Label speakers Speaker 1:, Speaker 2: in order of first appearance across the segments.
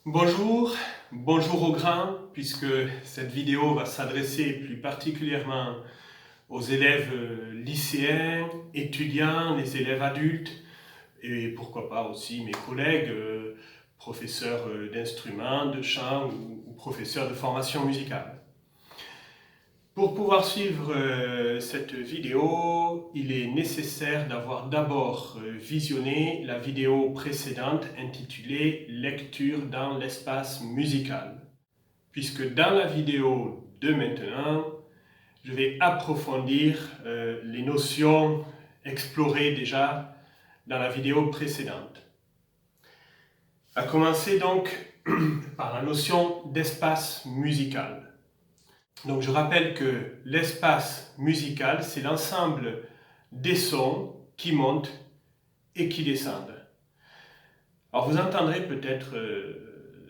Speaker 1: Bonjour aux grands, puisque cette vidéo va s'adresser plus particulièrement aux élèves lycéens, étudiants, les élèves adultes, et pourquoi pas aussi mes collègues, professeurs d'instruments, de chant ou professeurs de formation musicale. Pour pouvoir suivre cette vidéo, il est nécessaire d'avoir d'abord visionné la vidéo précédente intitulée « Lecture dans l'espace musical ». Puisque dans la vidéo de maintenant, je vais approfondir les notions explorées déjà dans la vidéo précédente. À commencer donc par la notion d'espace musical. Donc je rappelle que l'espace musical, c'est l'ensemble des sons qui montent et qui descendent. Alors vous entendrez peut-être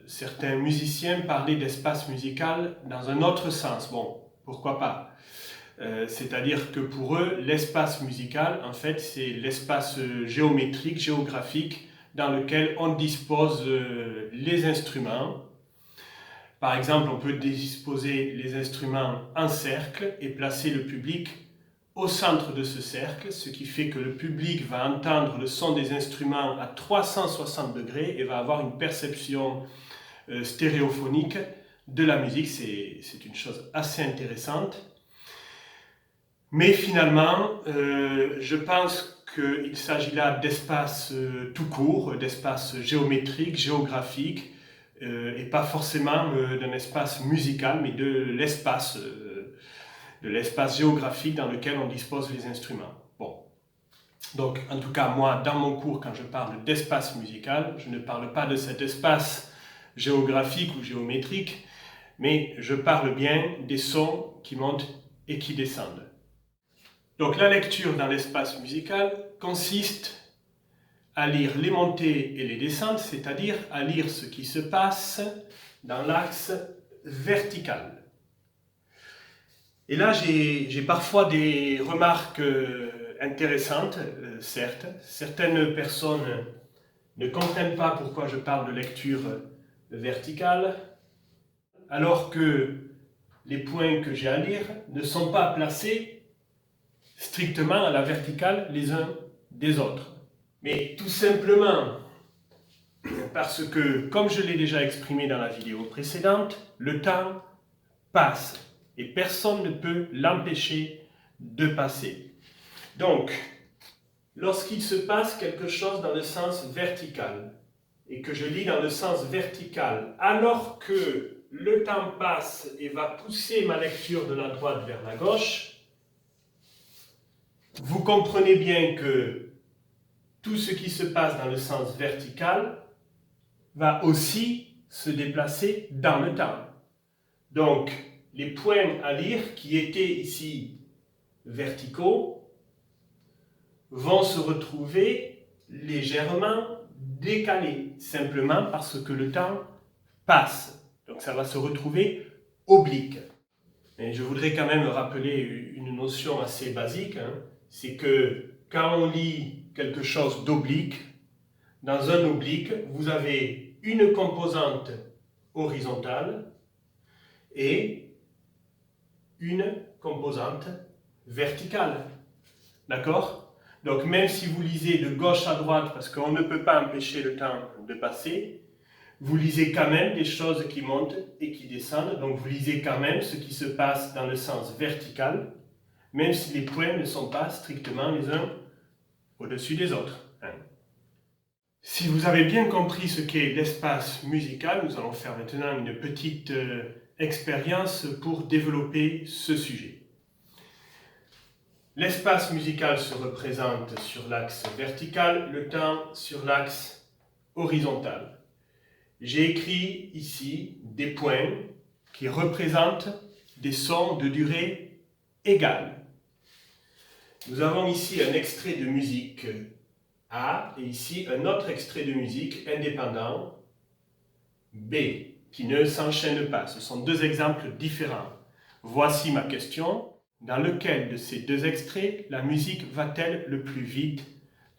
Speaker 1: certains musiciens parler d'espace musical dans un autre sens. Bon, pourquoi pas. C'est-à-dire que pour eux, l'espace musical, en fait, c'est l'espace géométrique, géographique, dans lequel on dispose les instruments. Par exemple, on peut disposer les instruments en cercle et placer le public au centre de ce cercle, ce qui fait que le public va entendre le son des instruments à 360 degrés et va avoir une perception stéréophonique de la musique. C'est une chose assez intéressante. Mais finalement, je pense qu'il s'agit là d'espace tout court, d'espace géométrique, géographique, et pas forcément d'un espace musical, mais de l'espace géographique dans lequel on dispose les instruments. Bon. Donc, en tout cas, moi, dans mon cours, quand je parle d'espace musical, je ne parle pas de cet espace géographique ou géométrique, mais je parle bien des sons qui montent et qui descendent. Donc, la lecture dans l'espace musical consiste à lire les montées et les descentes, c'est-à-dire à lire ce qui se passe dans l'axe vertical. Et là, j'ai parfois des remarques intéressantes, certes. Certaines personnes ne comprennent pas pourquoi je parle de lecture verticale, alors que les points que j'ai à lire ne sont pas placés strictement à la verticale les uns des autres. Mais tout simplement parce que, comme je l'ai déjà exprimé dans la vidéo précédente, le temps passe et personne ne peut l'empêcher de passer. Donc, lorsqu'il se passe quelque chose dans le sens vertical et que je lis dans le sens vertical, alors que le temps passe et va pousser ma lecture de la droite vers la gauche, vous comprenez bien que tout ce qui se passe dans le sens vertical va aussi se déplacer dans le temps. Donc, les points à lire qui étaient ici verticaux vont se retrouver légèrement décalés, simplement parce que le temps passe. Donc, ça va se retrouver oblique. Et je voudrais quand même rappeler une notion assez basique, c'est que quand on lit quelque chose d'oblique, dans un oblique, vous avez une composante horizontale et une composante verticale. D'accord? Donc même si vous lisez de gauche à droite, parce qu'on ne peut pas empêcher le temps de passer, vous lisez quand même des choses qui montent et qui descendent, donc vous lisez quand même ce qui se passe dans le sens vertical, même si les points ne sont pas strictement les uns au-dessus des autres. Si vous avez bien compris ce qu'est l'espace musical, nous allons faire maintenant une petite expérience pour développer ce sujet. L'espace musical se représente sur l'axe vertical, le temps sur l'axe horizontal. J'ai écrit ici des points qui représentent des sons de durée égale. Nous avons ici un extrait de musique A et ici un autre extrait de musique indépendant B qui ne s'enchaînent pas. Ce sont deux exemples différents. Voici ma question. Dans lequel de ces deux extraits la musique va-t-elle le plus vite?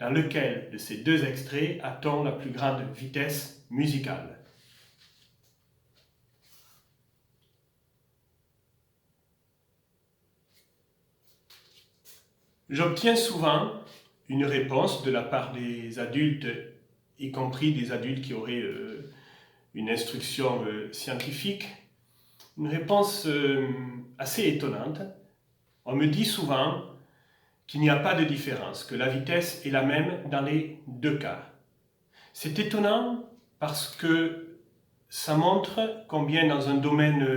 Speaker 1: Dans lequel de ces deux extraits a-t-on la plus grande vitesse musicale? J'obtiens souvent une réponse de la part des adultes, y compris des adultes qui auraient une instruction scientifique, une réponse assez étonnante. On me dit souvent qu'il n'y a pas de différence, que la vitesse est la même dans les deux cas. C'est étonnant parce que ça montre combien dans un domaine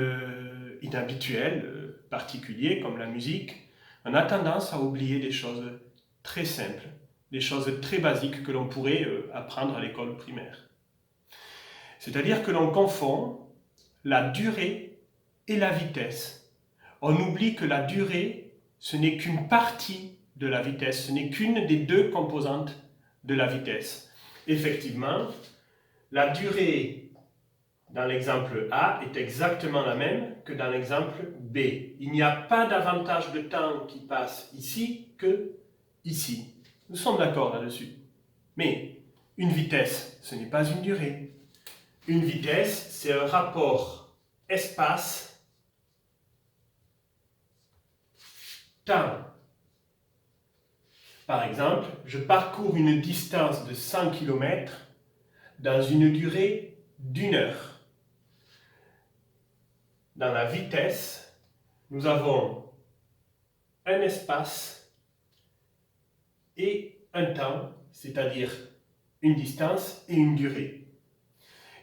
Speaker 1: inhabituel, particulier comme la musique, on a tendance à oublier des choses très simples, des choses très basiques que l'on pourrait apprendre à l'école primaire. C'est-à-dire que l'on confond la durée et la vitesse. On oublie que la durée, ce n'est qu'une partie de la vitesse, ce n'est qu'une des deux composantes de la vitesse. Effectivement, la durée dans l'exemple A est exactement la même que dans l'exemple B. Il n'y a pas davantage de temps qui passe ici que ici. Nous sommes d'accord là-dessus. Mais une vitesse, ce n'est pas une durée. Une vitesse, c'est un rapport espace-temps. Par exemple, je parcours une distance de 100 km dans une durée d'1 heure. Dans la vitesse, nous avons un espace et un temps, c'est-à-dire une distance et une durée.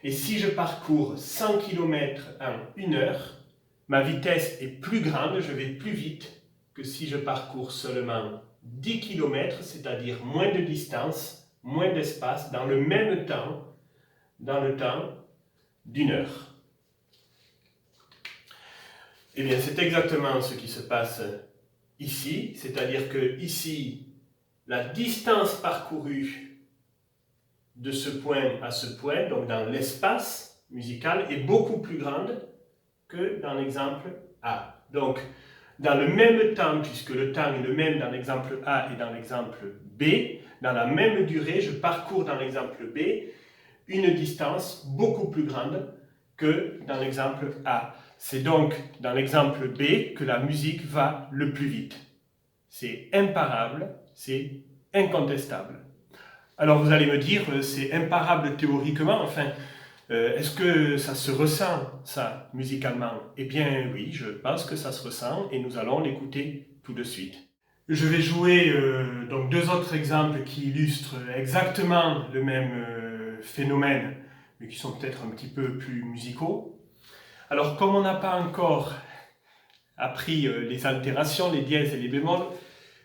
Speaker 1: Et si je parcours 100 km en 1 heure, ma vitesse est plus grande, je vais plus vite que si je parcours seulement 10 km, c'est-à-dire moins de distance, moins d'espace, dans le même temps, dans le temps d'1 heure. Eh bien, c'est exactement ce qui se passe ici, c'est-à-dire que ici, la distance parcourue de ce point à ce point, donc dans l'espace musical, est beaucoup plus grande que dans l'exemple A. Donc, dans le même temps, puisque le temps est le même dans l'exemple A et dans l'exemple B, dans la même durée, je parcours dans l'exemple B une distance beaucoup plus grande que dans l'exemple A. C'est donc dans l'exemple B que la musique va le plus vite. C'est imparable, c'est incontestable. Alors vous allez me dire, c'est imparable théoriquement, enfin, est-ce que ça se ressent, ça, musicalement? Eh bien oui, je pense que ça se ressent et nous allons l'écouter tout de suite. Je vais jouer donc deux autres exemples qui illustrent exactement le même phénomène, mais qui sont peut-être un petit peu plus musicaux. Alors, comme on n'a pas encore appris les altérations, les dièses et les bémols,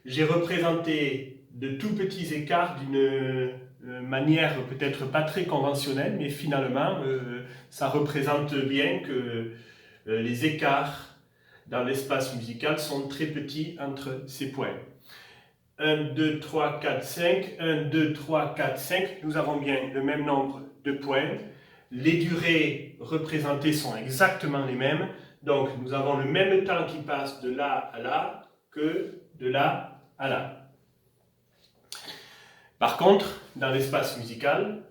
Speaker 1: j'ai représenté de tout petits écarts d'une manière peut-être pas très conventionnelle, mais finalement, ça représente bien que les écarts dans l'espace musical sont très petits entre ces points. 1, 2, 3, 4, 5, 1, 2, 3, 4, 5, nous avons bien le même nombre de points. Les durées représentées sont exactement les mêmes, donc nous avons le même temps qui passe de là à là que de là à là. Par contre, dans l'espace musical,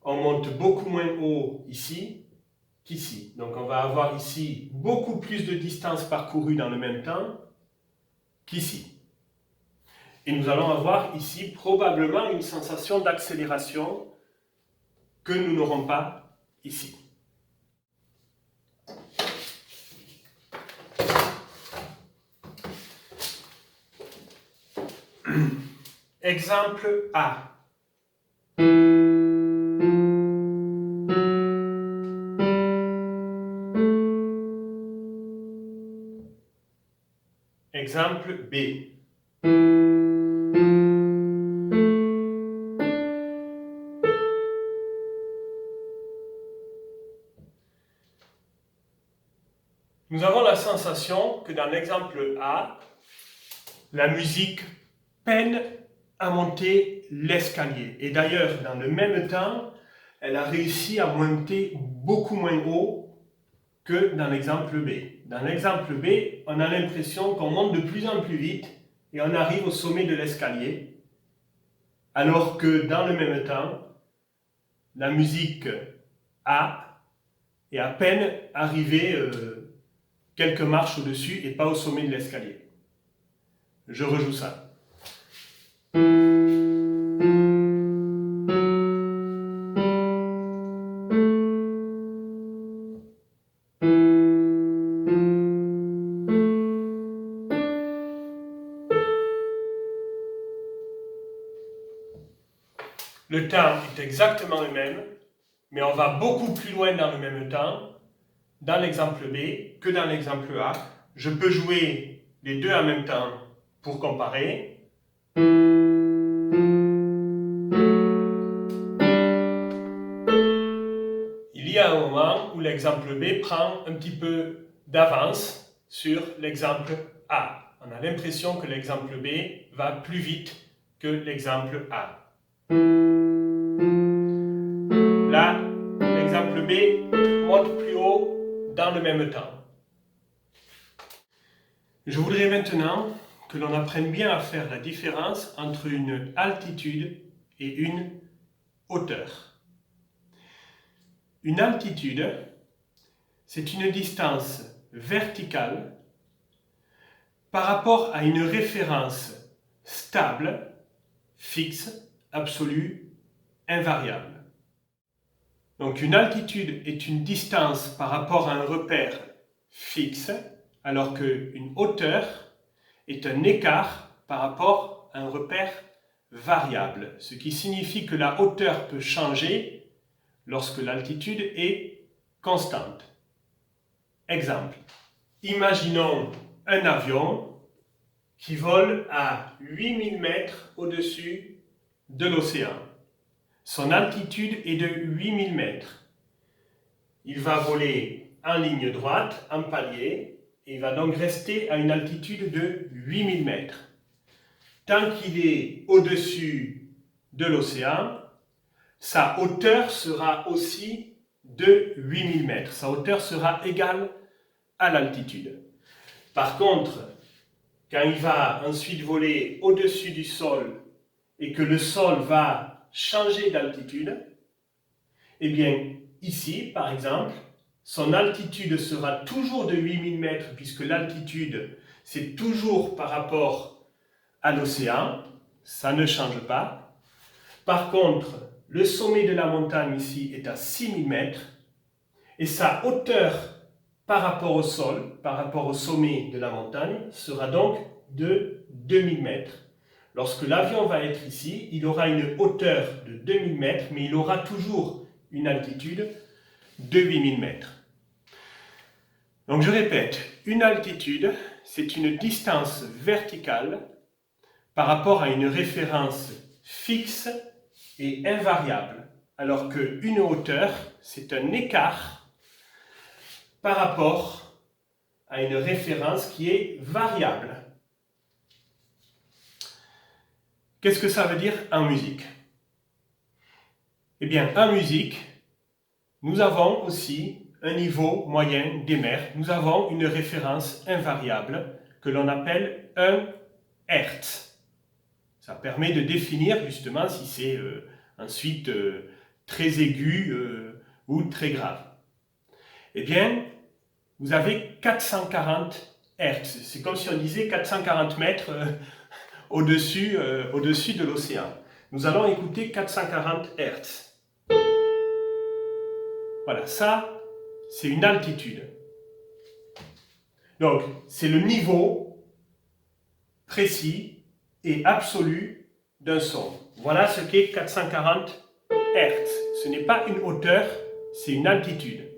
Speaker 1: on monte beaucoup moins haut ici qu'ici. Donc on va avoir ici beaucoup plus de distance parcourue dans le même temps qu'ici. Et nous allons avoir ici probablement une sensation d'accélération que nous n'aurons pas ici. Exemple A. Exemple B. Nous avons la sensation que dans l'exemple A, la musique peine à monter l'escalier. Et d'ailleurs, dans le même temps, elle a réussi à monter beaucoup moins haut que dans l'exemple B. Dans l'exemple B, on a l'impression qu'on monte de plus en plus vite et on arrive au sommet de l'escalier, alors que dans le même temps, la musique A est à peine arrivée quelques marches au-dessus et pas au sommet de l'escalier. Je rejoue ça. Le temps est exactement le même, mais on va beaucoup plus loin dans le même temps, dans l'exemple B, que dans l'exemple A. Je peux jouer les deux en même temps pour comparer. Il y a un moment où l'exemple B prend un petit peu d'avance sur l'exemple A. On a l'impression que l'exemple B va plus vite que l'exemple A. Là, l'exemple B monte plus haut dans le même temps. Je voudrais maintenant que l'on apprenne bien à faire la différence entre une altitude et une hauteur. Une altitude, c'est une distance verticale par rapport à une référence stable, fixe, absolue, invariable. Donc une altitude est une distance par rapport à un repère fixe, alors qu'une hauteur est un écart par rapport à un repère variable, ce qui signifie que la hauteur peut changer lorsque l'altitude est constante. Exemple, imaginons un avion qui vole à 8000 mètres au-dessus de l'océan. Son altitude est de 8000 mètres. Il va voler en ligne droite, en palier, et il va donc rester à une altitude de 8000 mètres. Tant qu'il est au-dessus de l'océan, sa hauteur sera aussi de 8000 mètres. Sa hauteur sera égale à l'altitude. Par contre, quand il va ensuite voler au-dessus du sol et que le sol va changer d'altitude, eh bien, ici, par exemple, son altitude sera toujours de 8000 mètres puisque l'altitude, c'est toujours par rapport à l'océan, ça ne change pas. Par contre, le sommet de la montagne ici est à 6000 mètres et sa hauteur par rapport au sol, par rapport au sommet de la montagne, sera donc de 2000 mètres. Lorsque l'avion va être ici, il aura une hauteur de 2000 mètres, mais il aura toujours une altitude de 8000 mètres. Donc je répète, une altitude, c'est une distance verticale par rapport à une référence fixe et invariable, alors qu'une hauteur, c'est un écart par rapport à une référence qui est variable. Qu'est-ce que ça veut dire en musique? Eh bien, en musique, nous avons aussi un niveau moyen d'émettre. Nous avons une référence invariable que l'on appelle un Hertz. Ça permet de définir justement si c'est ensuite très aigu ou très grave. Eh bien, vous avez 440 Hertz. C'est comme si on disait 440 mètres au-dessus de l'océan. Nous allons écouter 440 Hertz. Voilà, ça, c'est une altitude. Donc, c'est le niveau précis et absolu d'un son. Voilà ce qu'est 440 Hertz. Ce n'est pas une hauteur, c'est une altitude.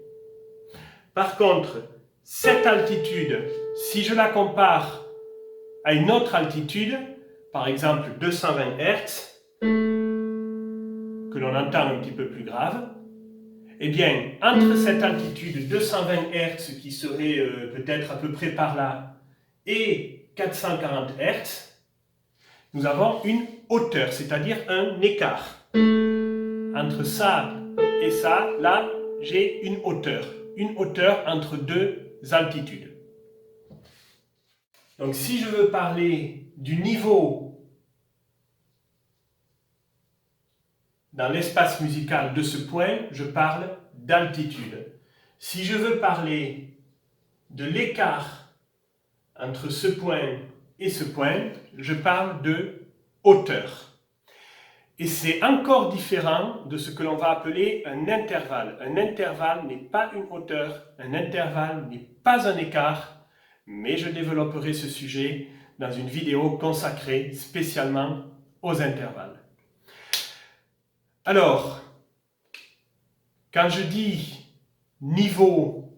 Speaker 1: Par contre, cette altitude, si je la compare à une autre altitude, par exemple 220 Hertz, que l'on entend un petit peu plus grave, eh bien, entre cette altitude 220 Hz qui serait peut-être à peu près par là et 440 Hz, nous avons une hauteur, c'est-à-dire un écart. Entre ça et ça, là, j'ai une hauteur entre deux altitudes. Donc si je veux parler du niveau dans l'espace musical de ce point, je parle d'altitude. Si je veux parler de l'écart entre ce point et ce point, je parle de hauteur. Et c'est encore différent de ce que l'on va appeler un intervalle. Un intervalle n'est pas une hauteur, un intervalle n'est pas un écart, mais je développerai ce sujet dans une vidéo consacrée spécialement aux intervalles. Alors, quand je dis niveau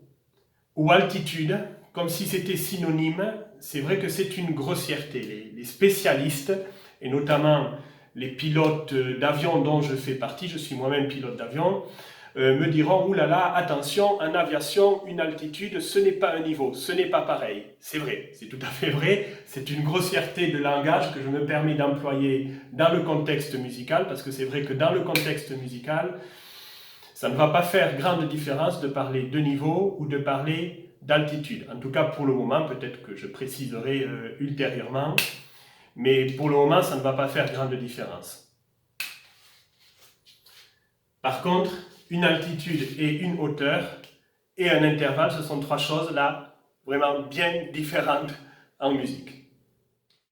Speaker 1: ou altitude, comme si c'était synonyme, c'est vrai que c'est une grossièreté. Les spécialistes, et notamment les pilotes d'avion dont je fais partie, je suis moi-même pilote d'avion, me diront « Oulala, attention, en aviation, une altitude, ce n'est pas un niveau, ce n'est pas pareil. » C'est vrai, c'est tout à fait vrai, c'est une grossièreté de langage que je me permets d'employer dans le contexte musical, parce que c'est vrai que dans le contexte musical, ça ne va pas faire grande différence de parler de niveau ou de parler d'altitude. En tout cas, pour le moment, peut-être que je préciserai ultérieurement, mais pour le moment, ça ne va pas faire grande différence. Par contre, une altitude et une hauteur et un intervalle, ce sont trois choses là vraiment bien différentes en musique.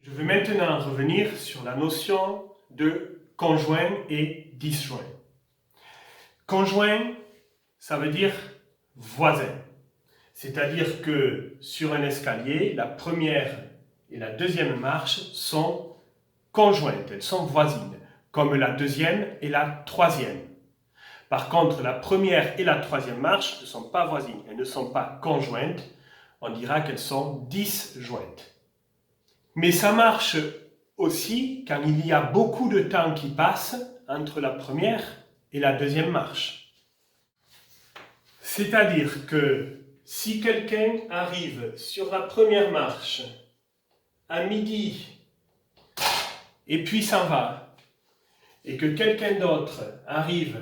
Speaker 1: Je veux maintenant revenir sur la notion de conjoint et disjoint. Conjoint, ça veut dire voisin. C'est-à-dire que sur un escalier, la première et la deuxième marche sont conjointes, elles sont voisines, comme la deuxième et la troisième. Par contre, la première et la troisième marche ne sont pas voisines, elles ne sont pas conjointes, on dira qu'elles sont disjointes. Mais ça marche aussi quand il y a beaucoup de temps qui passe entre la première et la deuxième marche. C'est-à-dire que si quelqu'un arrive sur la première marche à midi et puis s'en va, et que quelqu'un d'autre arrive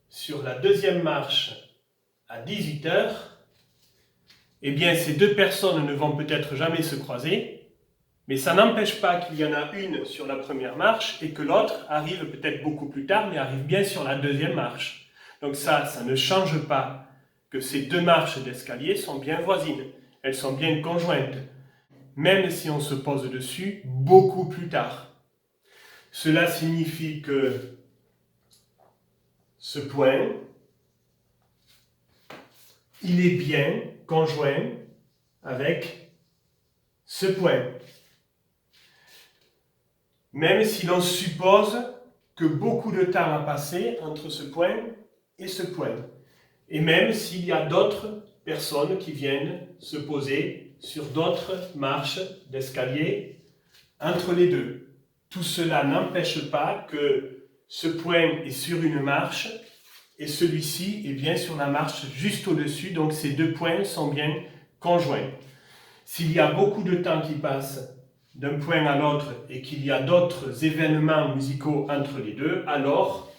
Speaker 1: sur la deuxième marche à 18h, eh bien ces deux personnes ne vont peut-être jamais se croiser, mais ça n'empêche pas qu'il y en a une sur la première marche et que l'autre arrive peut-être beaucoup plus tard, mais arrive bien sur la deuxième marche. Donc ça ne change pas que ces deux marches d'escalier sont bien voisines, elles sont bien conjointes, même si on se pose dessus beaucoup plus tard. Cela signifie que ce point, il est bien conjoint avec ce point. Même si l'on suppose que beaucoup de temps a passé entre ce point et ce point. Et même s'il y a d'autres personnes qui viennent se poser sur d'autres marches d'escalier entre les deux. Tout cela n'empêche pas que ce point est sur une marche et celui-ci est bien sur la marche juste au-dessus, donc ces deux points sont bien conjoints. S'il y a beaucoup de temps qui passe d'un point à l'autre et qu'il y a d'autres événements musicaux entre les deux, alors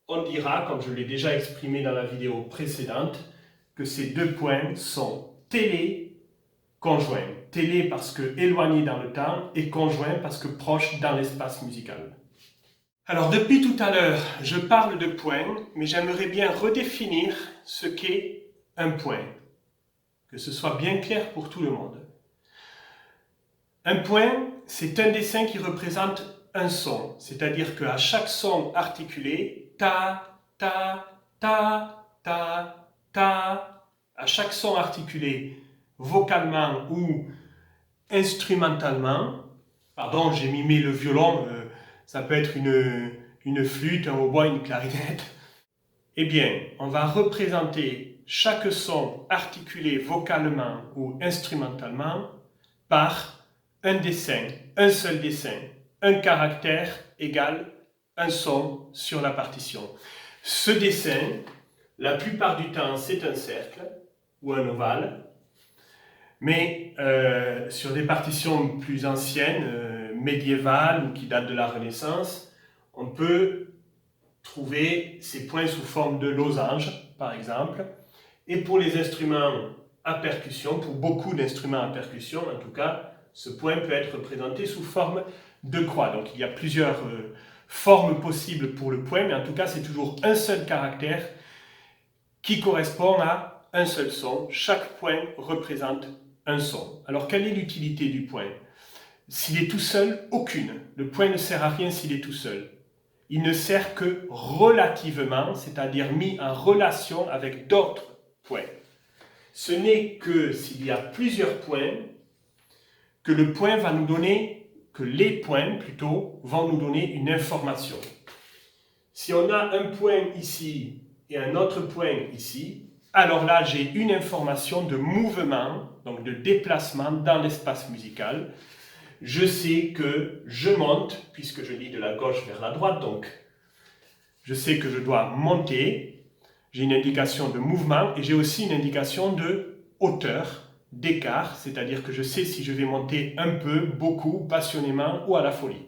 Speaker 1: on dira, comme je l'ai déjà exprimé dans la vidéo précédente, que ces deux points sont téléconjoints. Télé parce que éloigné dans le temps et conjoint parce que proche dans l'espace musical. Alors depuis tout à l'heure, je parle de points, mais j'aimerais bien redéfinir ce qu'est un point. Que ce soit bien clair pour tout le monde. Un point, c'est un dessin qui représente un son, c'est-à-dire qu'à chaque son articulé, ta, ta, ta, ta, ta, à chaque son articulé vocalement ou instrumentalement, pardon, j'ai mimé le violon, ça peut être une flûte, un hautbois, une clarinette, eh bien, on va représenter chaque son articulé vocalement ou instrumentalement par un dessin, un seul dessin, un caractère égale un son sur la partition. Ce dessin, la plupart du temps, c'est un cercle ou un ovale, mais sur des partitions plus anciennes, médiévales ou qui datent de la Renaissance, on peut trouver ces points sous forme de losange, par exemple. Et pour les instruments à percussion, pour beaucoup d'instruments à percussion en tout cas, ce point peut être représenté sous forme de croix. Donc il y a plusieurs formes possibles pour le point, mais en tout cas c'est toujours un seul caractère qui correspond à un seul son. Chaque point représente un son. Alors quelle est l'utilité du point? S'il est tout seul, aucune. Le point ne sert à rien s'il est tout seul. Il ne sert que relativement, c'est-à-dire mis en relation avec d'autres points. Ce n'est que s'il y a plusieurs points que le point va nous donner, que les points plutôt, vont nous donner une information. Si on a un point ici et un autre point ici, alors là j'ai une information de mouvement, donc de déplacement dans l'espace musical. Je sais que je monte, puisque je lis de la gauche vers la droite, donc je sais que je dois monter. J'ai une indication de mouvement et j'ai aussi une indication de hauteur, d'écart, c'est-à-dire que je sais si je vais monter un peu, beaucoup, passionnément ou à la folie.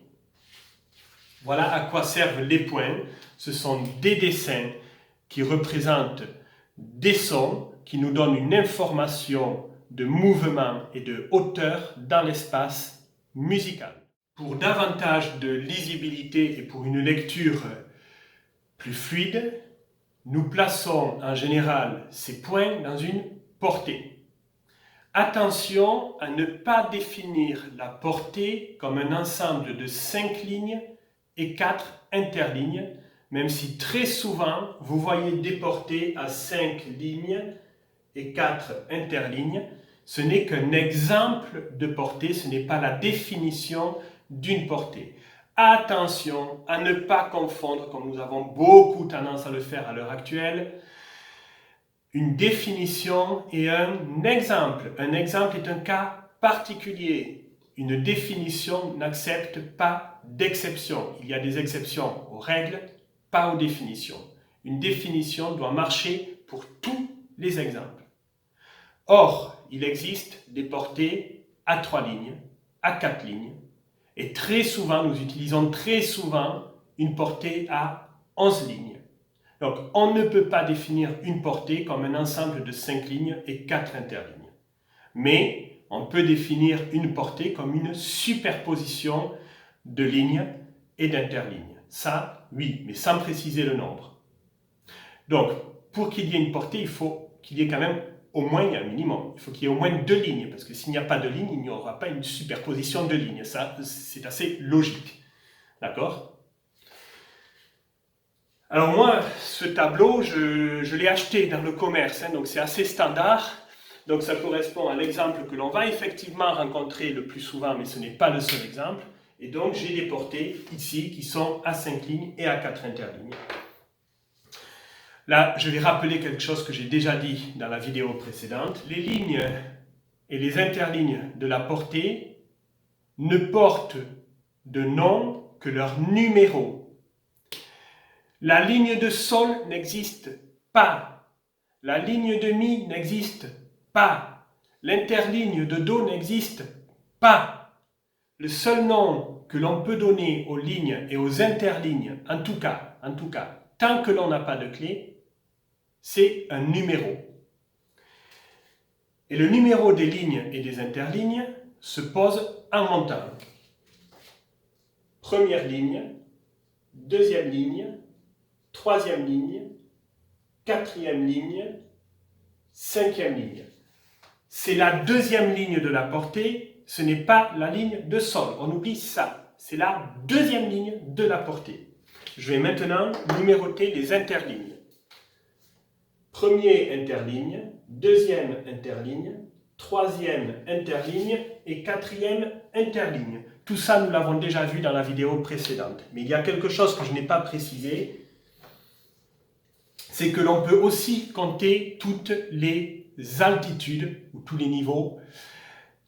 Speaker 1: Voilà à quoi servent les points. Ce sont des dessins qui représentent des sons, qui nous donnent une information de mouvement et de hauteur dans l'espace musical. Pour davantage de lisibilité et pour une lecture plus fluide, nous plaçons en général ces points dans une portée. Attention à ne pas définir la portée comme un ensemble de 5 lignes et 4 interlignes, même si très souvent vous voyez des portées à 5 lignes et 4 interlignes. Ce n'est qu'un exemple de portée, ce n'est pas la définition d'une portée. Attention à ne pas confondre, comme nous avons beaucoup tendance à le faire à l'heure actuelle, une définition et un exemple. Un exemple est un cas particulier. Une définition n'accepte pas d'exception. Il y a des exceptions aux règles, pas aux définitions. Une définition doit marcher pour tous les exemples. Or, il existe des portées à 3 lignes, à 4 lignes, et très souvent, nous utilisons très souvent une portée à 11 lignes. Donc, on ne peut pas définir une portée comme un ensemble de 5 lignes et 4 interlignes. Mais on peut définir une portée comme une superposition de lignes et d'interlignes. Ça, oui, mais sans préciser le nombre. Donc, pour qu'il y ait une portée, il faut qu'il y ait quand même au moins un minimum. Il faut qu'il y ait au moins 2 lignes, parce que s'il n'y a pas de ligne, il n'y aura pas une superposition de lignes. Ça, c'est assez logique. D'accord ? Alors moi, ce tableau, je l'ai acheté dans le commerce, donc c'est assez standard. Donc ça correspond à l'exemple que l'on va effectivement rencontrer le plus souvent, mais ce n'est pas le seul exemple. Et donc j'ai des portées ici qui sont à 5 lignes et à 4 interlignes. Là, je vais rappeler quelque chose que j'ai déjà dit dans la vidéo précédente. Les lignes et les interlignes de la portée ne portent de nom que leur numéro. La ligne de sol n'existe pas. La ligne de mi n'existe pas. L'interligne de do n'existe pas. Le seul nom que l'on peut donner aux lignes et aux interlignes, en tout cas, tant que l'on n'a pas de clé, c'est un numéro. Et le numéro des lignes et des interlignes se pose en montant. Première ligne, deuxième ligne, troisième ligne, quatrième ligne, cinquième ligne. C'est la deuxième ligne de la portée, ce n'est pas la ligne de sol. On oublie ça. C'est la deuxième ligne de la portée. Je vais maintenant numéroter les interlignes. Premier interligne, deuxième interligne, troisième interligne et quatrième interligne. Tout ça, nous l'avons déjà vu dans la vidéo précédente. Mais il y a quelque chose que je n'ai pas précisé, c'est que l'on peut aussi compter toutes les altitudes, ou tous les niveaux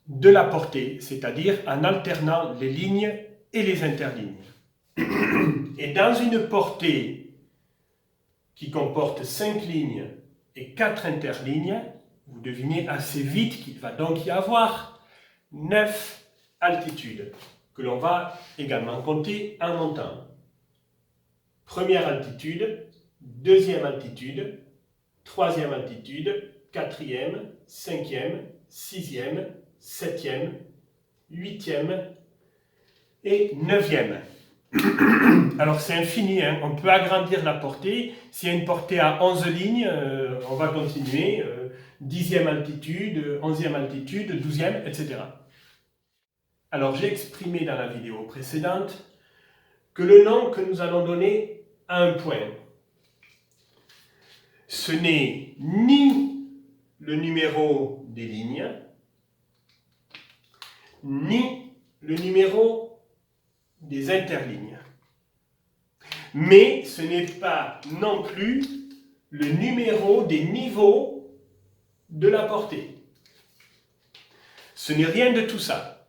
Speaker 1: de la portée, c'est-à-dire en alternant les lignes et les interlignes. Et dans une portée qui comporte 5 lignes et 4 interlignes, vous devinez assez vite qu'il va donc y avoir 9 altitudes, que l'on va également compter en montant. Première altitude, deuxième altitude, troisième altitude, quatrième, cinquième, sixième, septième, huitième et neuvième. Alors c'est infini, hein. On peut agrandir la portée. S'il y a une portée à 11 lignes, on va continuer. 10e altitude, 11e altitude, 12e, etc. Alors j'ai exprimé dans la vidéo précédente que le nom que nous allons donner à un point, ce n'est ni le numéro des lignes, ni le numéro des interlignes. Mais ce n'est pas non plus le numéro des niveaux de la portée. Ce n'est rien de tout ça.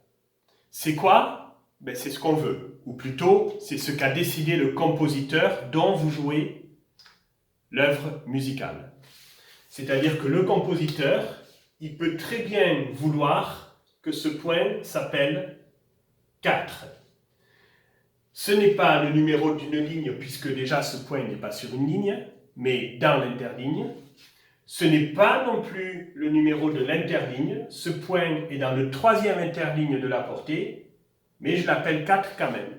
Speaker 1: C'est quoi? C'est ce qu'on veut, ou plutôt c'est ce qu'a décidé le compositeur dont vous jouez l'œuvre musicale. C'est-à-dire que le compositeur, il peut très bien vouloir que ce point s'appelle 4. Ce n'est pas le numéro d'une ligne, puisque déjà ce point n'est pas sur une ligne, mais dans l'interligne. Ce n'est pas non plus le numéro de l'interligne, ce point est dans le 3e interligne de la portée, mais je l'appelle 4 quand même.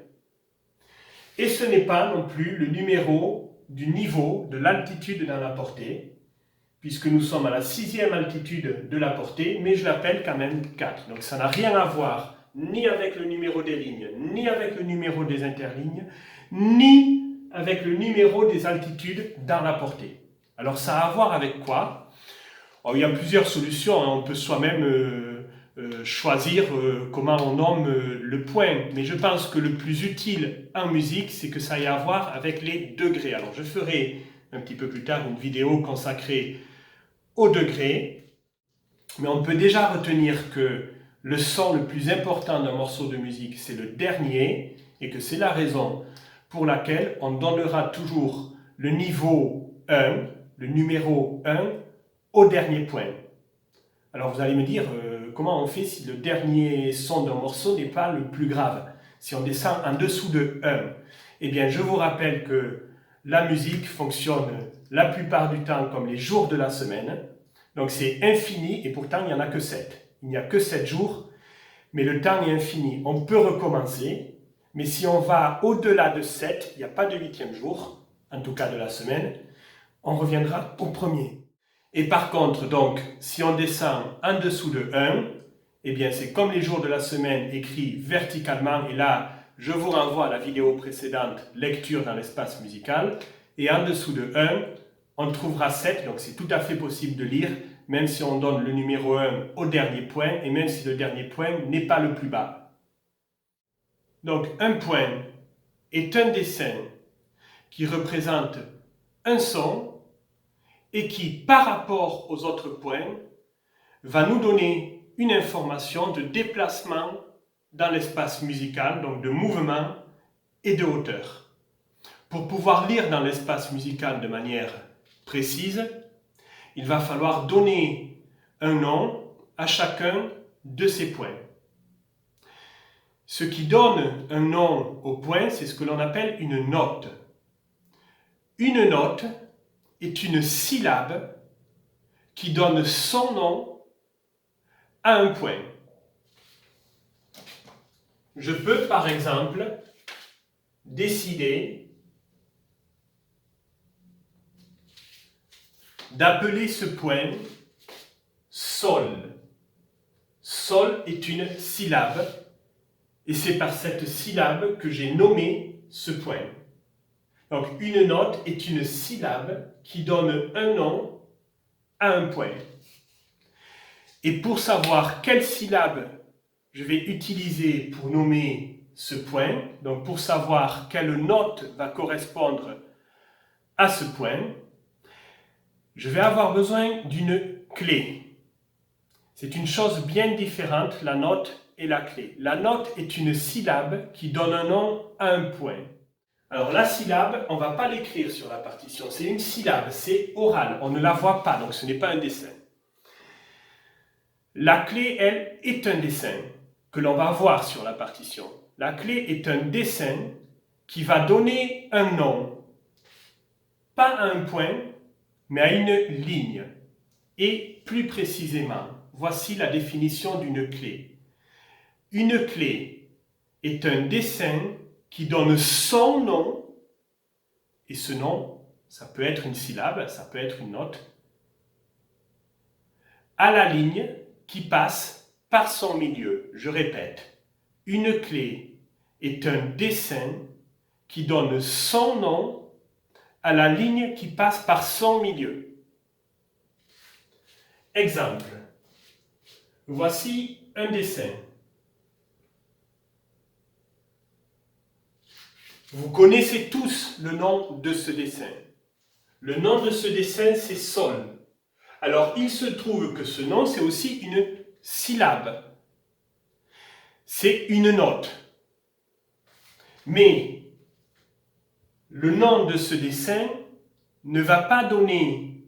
Speaker 1: Et ce n'est pas non plus le numéro du niveau de l'altitude dans la portée, puisque nous sommes à la 6e altitude de la portée, mais je l'appelle quand même 4. Donc ça n'a rien à voir ni avec le numéro des lignes, ni avec le numéro des interlignes, ni avec le numéro des altitudes dans la portée. Alors ça a à voir avec quoi? Il y a plusieurs solutions, on peut soi-même choisir comment on nomme le point, mais je pense que le plus utile en musique, c'est que ça ait à voir avec les degrés. Alors je ferai un petit peu plus tard une vidéo consacrée aux degrés, mais on peut déjà retenir que le son le plus important d'un morceau de musique, c'est le dernier, et que c'est la raison pour laquelle on donnera toujours le niveau 1, le numéro 1, au dernier point. Alors vous allez me dire, comment on fait si le dernier son d'un morceau n'est pas le plus grave? Si on descend en dessous de 1? Eh bien, je vous rappelle que la musique fonctionne la plupart du temps comme les jours de la semaine. Donc c'est infini et pourtant il n'y en a que 7. Il n'y a que 7 jours, mais le temps est infini. On peut recommencer, mais si on va au-delà de 7, il n'y a pas de 8e jour, en tout cas de la semaine, on reviendra au premier. Et par contre, donc, si on descend en dessous de 1, eh bien c'est comme les jours de la semaine écrits verticalement, et là, je vous renvoie à la vidéo précédente, lecture dans l'espace musical, et en dessous de 1, on trouvera 7, donc c'est tout à fait possible de lire, même si on donne le numéro 1 au dernier point, et même si le dernier point n'est pas le plus bas. Donc un point est un dessin qui représente un son, et qui, par rapport aux autres points, va nous donner une information de déplacement dans l'espace musical, donc de mouvement et de hauteur. Pour pouvoir lire dans l'espace musical de manière précise, il va falloir donner un nom à chacun de ces points. Ce qui donne un nom au point, c'est ce que l'on appelle une note. Une note est une syllabe qui donne son nom à un point. Je peux par exemple décider d'appeler ce point Sol. Sol est une syllabe et c'est par cette syllabe que j'ai nommé ce point. Donc une note est une syllabe qui donne un nom à un point. Et pour savoir quelle syllabe je vais utiliser pour nommer ce point, donc pour savoir quelle note va correspondre à ce point, je vais avoir besoin d'une clé. C'est une chose bien différente, la note et la clé. La note est une syllabe qui donne un nom à un point. Alors la syllabe, on ne va pas l'écrire sur la partition, c'est une syllabe, c'est oral, on ne la voit pas, donc ce n'est pas un dessin. La clé, elle, est un dessin que l'on va voir sur la partition. La clé est un dessin qui va donner un nom, pas à un point, mais à une ligne. Et plus précisément, voici la définition d'une clé. Une clé est un dessin qui donne son nom, et ce nom, ça peut être une syllabe, ça peut être une note, à la ligne qui passe par son milieu. Je répète, une clé est un dessin qui donne son nom à la ligne qui passe par son milieu. Exemple. Voici un dessin. Vous connaissez tous le nom de ce dessin. Le nom de ce dessin, c'est Sol. Alors, il se trouve que ce nom, c'est aussi une syllabe. C'est une note. Mais le nom de ce dessin ne va pas donner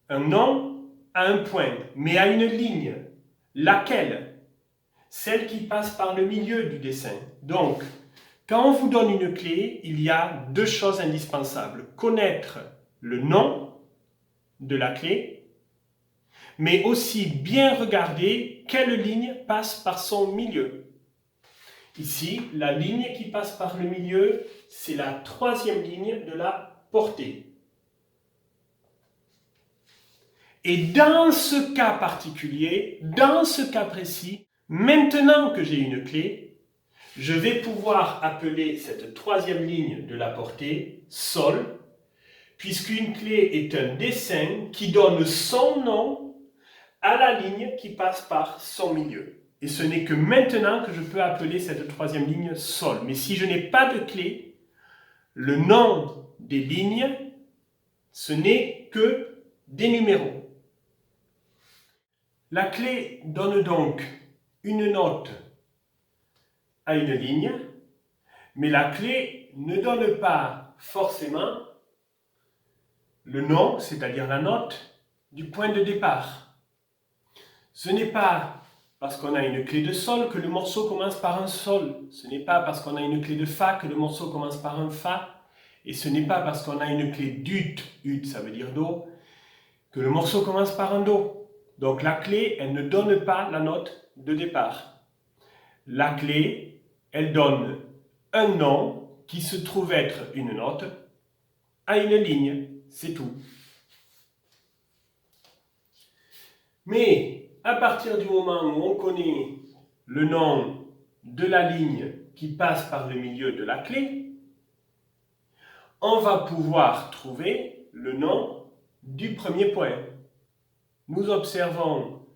Speaker 1: un nom à un point, mais à une ligne. Laquelle? Celle qui passe par le milieu du dessin. Donc, quand on vous donne une clé, il y a deux choses indispensables. Connaître le nom de la clé, mais aussi bien regarder quelle ligne passe par son milieu. Ici, la ligne qui passe par le milieu, c'est la troisième ligne de la portée. Et dans ce cas particulier, dans ce cas précis, maintenant que j'ai une clé, je vais pouvoir appeler cette troisième ligne de la portée Sol, puisqu'une clé est un dessin qui donne son nom à la ligne qui passe par son milieu. Et ce n'est que maintenant que je peux appeler cette troisième ligne Sol. Mais si je n'ai pas de clé, le nom des lignes, ce n'est que des numéros. La clé donne donc une note à une ligne, mais la clé ne donne pas forcément le nom, c'est-à-dire la note, du point de départ. Ce n'est pas parce qu'on a une clé de Sol que le morceau commence par un Sol. Ce n'est pas parce qu'on a une clé de Fa que le morceau commence par un Fa. Et ce n'est pas parce qu'on a une clé d'Ut, Ut ça veut dire Do, que le morceau commence par un Do. Donc la clé, elle ne donne pas la note de départ. La clé, elle donne un nom qui se trouve être une note à une ligne. C'est tout. Mais à partir du moment où on connaît le nom de la ligne qui passe par le milieu de la clé, on va pouvoir trouver le nom du premier point. Nous observons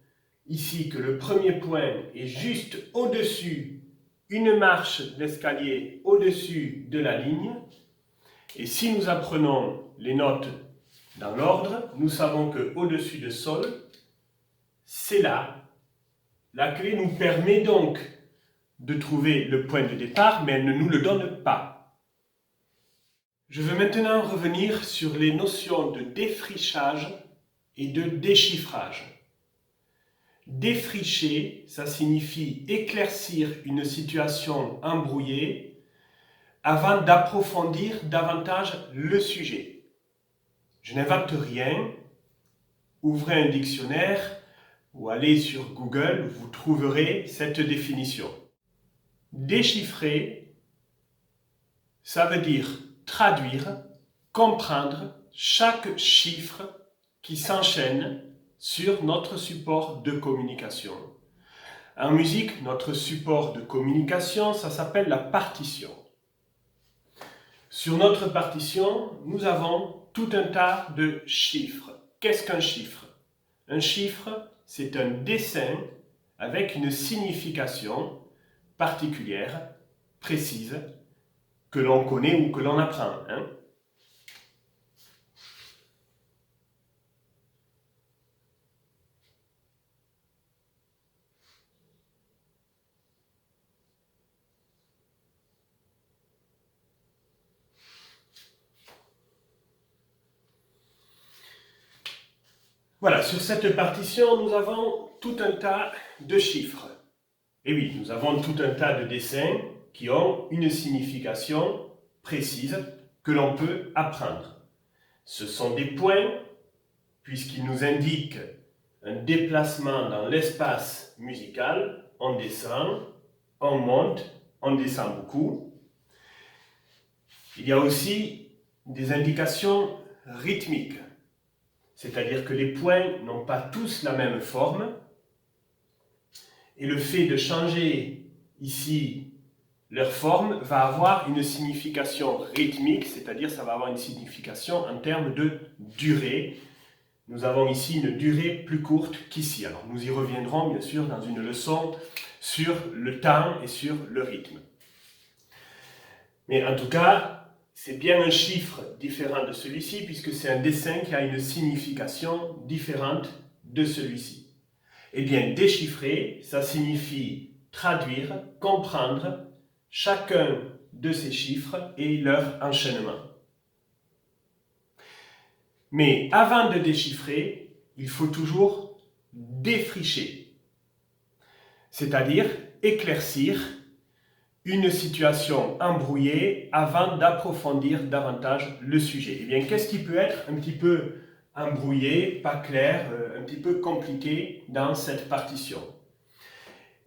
Speaker 1: ici que le premier point est juste au-dessus, une marche d'escalier au-dessus de la ligne. Et si nous apprenons les notes dans l'ordre, nous savons qu'au-dessus de Sol, c'est là. La clé nous permet donc de trouver le point de départ, mais elle ne nous le donne pas. Je veux maintenant revenir sur les notions de défrichage et de déchiffrage. Défricher, ça signifie éclaircir une situation embrouillée avant d'approfondir davantage le sujet. Je n'invente rien. Ouvrez un dictionnaire ou allez sur Google, vous trouverez cette définition. Déchiffrer, ça veut dire traduire, comprendre chaque chiffre qui s'enchaîne sur notre support de communication. En musique, notre support de communication, ça s'appelle la partition. Sur notre partition, nous avons tout un tas de chiffres. Qu'est-ce qu'un chiffre? Un chiffre, c'est un dessin avec une signification particulière, précise, que l'on connaît ou que l'on apprend. Voilà, sur cette partition, nous avons tout un tas de chiffres. Et oui, nous avons tout un tas de dessins qui ont une signification précise que l'on peut apprendre. Ce sont des points, puisqu'ils nous indiquent un déplacement dans l'espace musical. On descend, on monte, on descend beaucoup. Il y a aussi des indications rythmiques. C'est-à-dire que les points n'ont pas tous la même forme, et le fait de changer ici, leur forme va avoir une signification rythmique, c'est-à-dire ça va avoir une signification en termes de durée. Nous avons ici une durée plus courte qu'ici. Alors nous y reviendrons bien sûr dans une leçon sur le temps et sur le rythme. Mais en tout cas, c'est bien un chiffre différent de celui-ci puisque c'est un dessin qui a une signification différente de celui-ci. Eh bien, déchiffrer, ça signifie traduire, comprendre chacun de ces chiffres et leur enchaînement. Mais avant de déchiffrer, il faut toujours défricher, c'est-à-dire éclaircir une situation embrouillée avant d'approfondir davantage le sujet. Eh bien, qu'est-ce qui peut être un petit peu embrouillé, pas clair, un petit peu compliqué dans cette partition?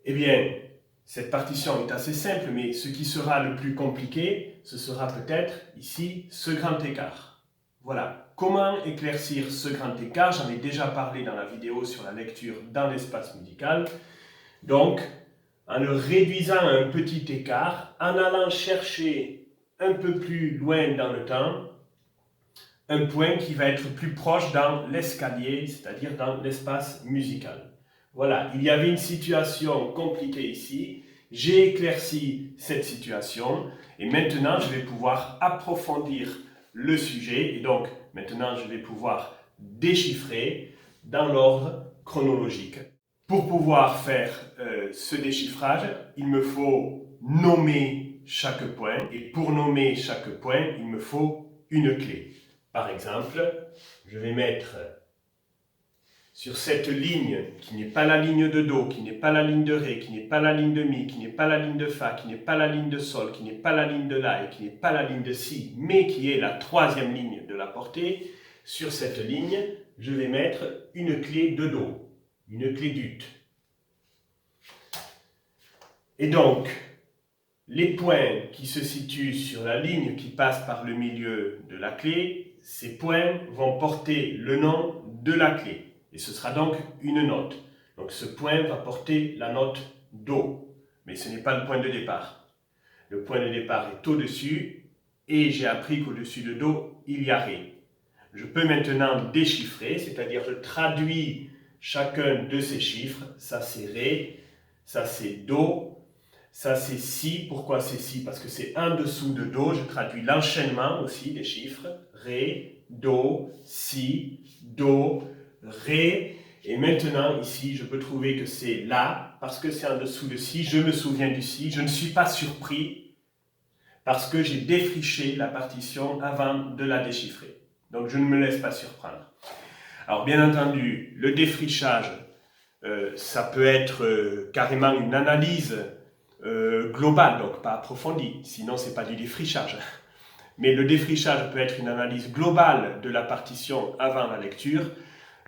Speaker 1: Eh bien, cette partition est assez simple, mais ce qui sera le plus compliqué, ce sera peut-être ici ce grand écart. Voilà. Comment éclaircir ce grand écart? J'en ai déjà parlé dans la vidéo sur la lecture dans l'espace musical. Donc, en le réduisant à un petit écart, en allant chercher un peu plus loin dans le temps, un point qui va être plus proche dans l'escalier, c'est-à-dire dans l'espace musical. Voilà, il y avait une situation compliquée ici, j'ai éclairci cette situation, et maintenant je vais pouvoir approfondir le sujet, et donc maintenant je vais pouvoir déchiffrer dans l'ordre chronologique. Pour pouvoir faire ce déchiffrage, il me faut nommer chaque point, et pour nommer chaque point, il me faut une clé. Par exemple, je vais mettre sur cette ligne, qui n'est pas la ligne de Do, qui n'est pas la ligne de Ré, qui n'est pas la ligne de Mi, qui n'est pas la ligne de Fa, qui n'est pas la ligne de Sol, qui n'est pas la ligne de La et qui n'est pas la ligne de Si, mais qui est la troisième ligne de la portée, sur cette ligne, je vais mettre une clé de Do, une clé d'Ut. Et donc, les points qui se situent sur la ligne qui passe par le milieu de la clé, ces points vont porter le nom de la clé. Et ce sera donc une note. Donc ce point va porter la note Do. Mais ce n'est pas le point de départ. Le point de départ est au-dessus et j'ai appris qu'au-dessus de Do, il y a Ré. Je peux maintenant déchiffrer, c'est-à-dire je traduis chacun de ces chiffres. Ça c'est Ré, ça c'est Do, ça c'est Si. Pourquoi c'est Si? Parce que c'est en dessous de Do. Je traduis l'enchaînement aussi des chiffres. Ré, Do, Si, Do, Ré. Et maintenant, ici, je peux trouver que c'est La, parce que c'est en dessous de Si. Je me souviens du Si. Je ne suis pas surpris, parce que j'ai défriché la partition avant de la déchiffrer. Donc, je ne me laisse pas surprendre. Alors, bien entendu, le défrichage, ça peut être carrément une analyse globale, donc pas approfondie, sinon c'est pas du défrichage. Mais le défrichage peut être une analyse globale de la partition avant la lecture.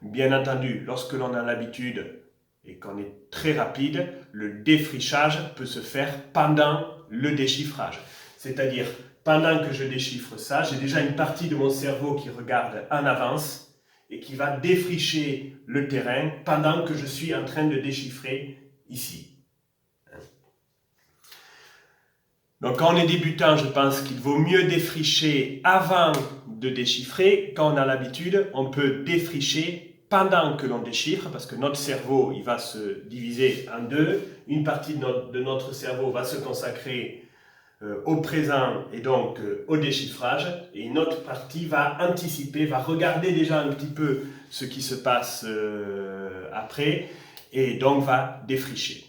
Speaker 1: Bien entendu, lorsque l'on a l'habitude et qu'on est très rapide, le défrichage peut se faire pendant le déchiffrage. C'est-à-dire, pendant que je déchiffre ça, j'ai déjà une partie de mon cerveau qui regarde en avance et qui va défricher le terrain pendant que je suis en train de déchiffrer ici. Donc quand on est débutant, je pense qu'il vaut mieux défricher avant de déchiffrer. Quand on a l'habitude, on peut défricher pendant que l'on déchiffre, parce que notre cerveau il va se diviser en deux. Une partie de notre cerveau va se consacrer au présent et donc au déchiffrage, et une autre partie va anticiper, va regarder déjà un petit peu ce qui se passe après, et donc va défricher.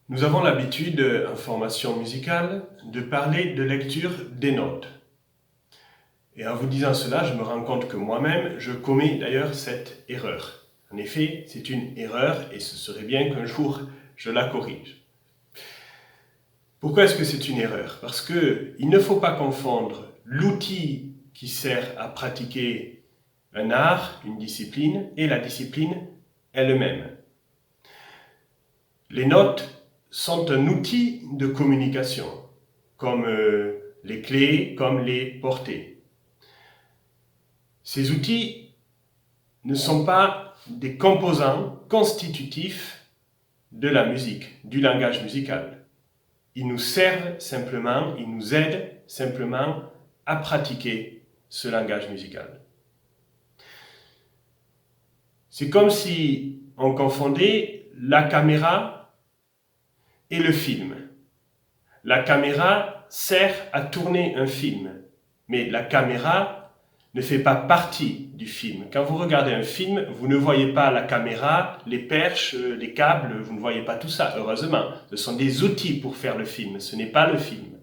Speaker 1: Nous avons l'habitude, en formation musicale, de parler de lecture des notes. Et en vous disant cela, je me rends compte que moi-même, je commets d'ailleurs cette erreur. En effet, c'est une erreur et ce serait bien qu'un jour je la corrige. Pourquoi est-ce que c'est une erreur? Parce qu'il ne faut pas confondre l'outil qui sert à pratiquer un art, une discipline, et la discipline elle-même. Les notes sont un outil de communication, comme les clés, comme les portées. Ces outils ne sont pas des composants constitutifs de la musique, du langage musical. Ils nous servent simplement, ils nous aident simplement à pratiquer ce langage musical. C'est comme si on confondait la caméra et le film. La caméra sert à tourner un film, mais la caméra ne fait pas partie du film. Quand vous regardez un film, vous ne voyez pas la caméra, les perches, les câbles, vous ne voyez pas tout ça, heureusement. Ce sont des outils pour faire le film, ce n'est pas le film.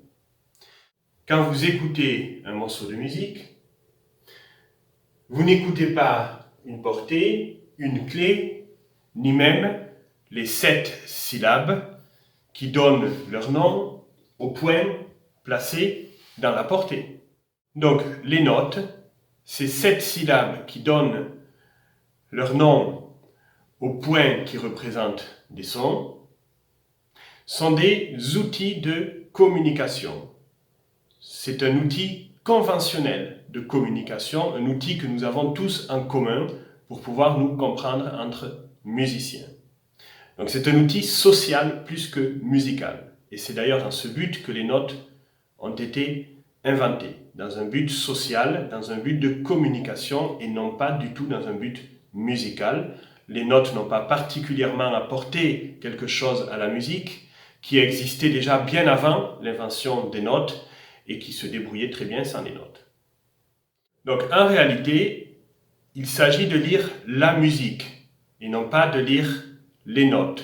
Speaker 1: Quand vous écoutez un morceau de musique, vous n'écoutez pas une portée, une clé, ni même les 7 syllabes qui donnent leur nom au point placé dans la portée. Donc les notes, ces 7 syllabes qui donnent leur nom au point qui représente des sons, sont des outils de communication. C'est un outil conventionnel de communication, un outil que nous avons tous en commun pour pouvoir nous comprendre entre musiciens. Donc c'est un outil social plus que musical. Et c'est d'ailleurs dans ce but que les notes ont été inventées, dans un but social, dans un but de communication et non pas du tout dans un but musical. Les notes n'ont pas particulièrement apporté quelque chose à la musique qui existait déjà bien avant l'invention des notes et qui se débrouillait très bien sans les notes. Donc en réalité, il s'agit de lire la musique et non pas de lire les notes.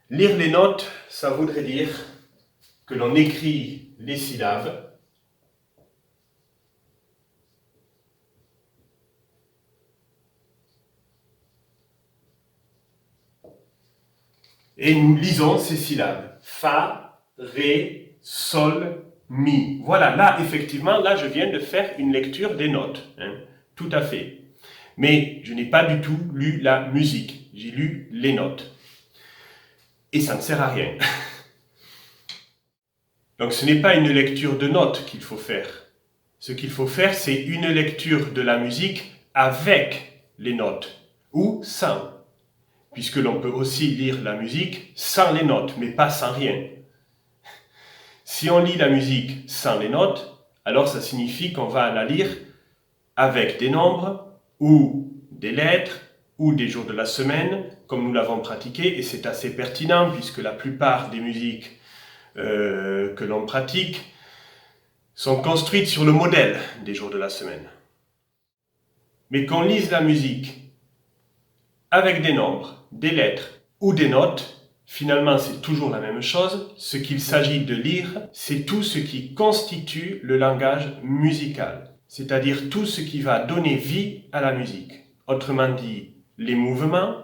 Speaker 1: Lire les notes, ça voudrait dire que l'on écrit les syllabes et nous lisons ces syllabes. Fa, Ré, Sol, Mi. Voilà, là, effectivement, là, je viens de faire une lecture des notes. Tout à fait. Mais je n'ai pas du tout lu la musique. J'ai lu les notes. Et ça ne sert à rien. Donc ce n'est pas une lecture de notes qu'il faut faire. Ce qu'il faut faire, c'est une lecture de la musique avec les notes, ou sans. Puisque l'on peut aussi lire la musique sans les notes, mais pas sans rien. Si on lit la musique sans les notes, alors ça signifie qu'on va la lire avec des nombres, ou des lettres, ou des jours de la semaine, comme nous l'avons pratiqué, et c'est assez pertinent, puisque la plupart des musiques que l'on pratique sont construites sur le modèle des jours de la semaine. Mais qu'on lise la musique avec des nombres, des lettres ou des notes, finalement c'est toujours la même chose. Ce qu'il s'agit de lire, c'est tout ce qui constitue le langage musical, c'est-à-dire tout ce qui va donner vie à la musique. Autrement dit, les mouvements,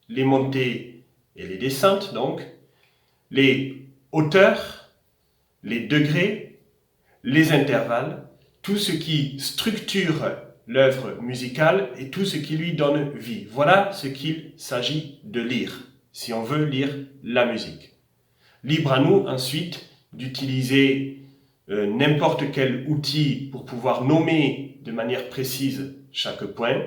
Speaker 1: les montées et les descentes donc, les hauteurs, les degrés, les intervalles, tout ce qui structure l'œuvre musicale et tout ce qui lui donne vie. Voilà ce qu'il s'agit de lire, si on veut lire la musique. Libre à nous ensuite d'utiliser n'importe quel outil pour pouvoir nommer de manière précise chaque point,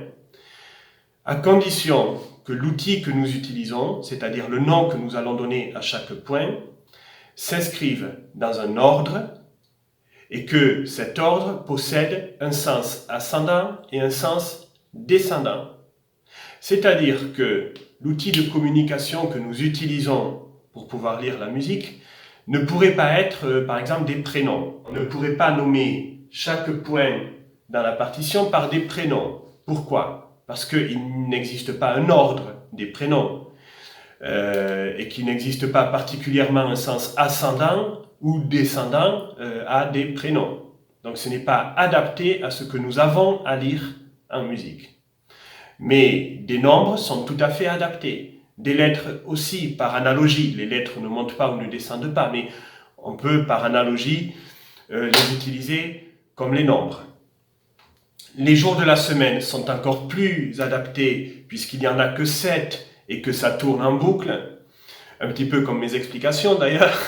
Speaker 1: à condition que l'outil que nous utilisons, c'est-à-dire le nom que nous allons donner à chaque point, s'inscrive dans un ordre et que cet ordre possède un sens ascendant et un sens descendant. C'est-à-dire que l'outil de communication que nous utilisons pour pouvoir lire la musique ne pourrait pas être, par exemple, des prénoms. On ne pourrait pas nommer chaque point dans la partition par des prénoms. Pourquoi ? Parce qu'il n'existe pas un ordre des prénoms. Et qu'il n'existe pas particulièrement un sens ascendant ou descendant à des prénoms. Donc ce n'est pas adapté à ce que nous avons à lire en musique. Mais des nombres sont tout à fait adaptés. Des lettres aussi, par analogie. Les lettres ne montent pas ou ne descendent pas, mais on peut par analogie les utiliser comme les nombres. Les jours de la semaine sont encore plus adaptés puisqu'il n'y en a que 7 et que ça tourne en boucle, un petit peu comme mes explications d'ailleurs,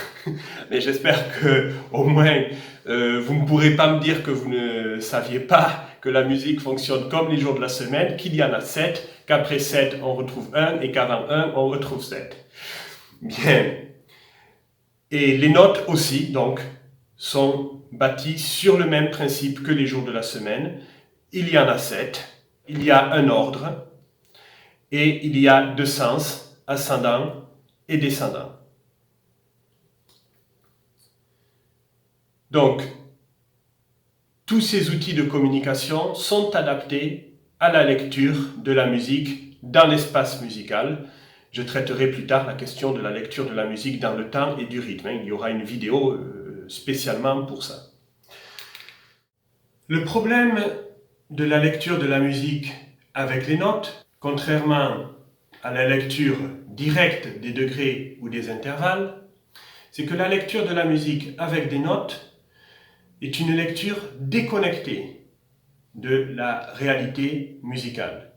Speaker 1: mais j'espère que au moins vous ne pourrez pas me dire que vous ne saviez pas que la musique fonctionne comme les jours de la semaine, qu'il y en a 7, qu'après 7 on retrouve 1 et qu'avant 1 on retrouve 7. Bien. Et les notes aussi, donc, sont bâties sur le même principe que les jours de la semaine. Il y en a 7, il y a un ordre, et il y a 2 sens, ascendant et descendant. Donc, tous ces outils de communication sont adaptés à la lecture de la musique dans l'espace musical. Je traiterai plus tard la question de la lecture de la musique dans le temps et du rythme. Il y aura une vidéo spécialement pour ça. Le problème de la lecture de la musique avec les notes, contrairement à la lecture directe des degrés ou des intervalles, c'est que la lecture de la musique avec des notes est une lecture déconnectée de la réalité musicale.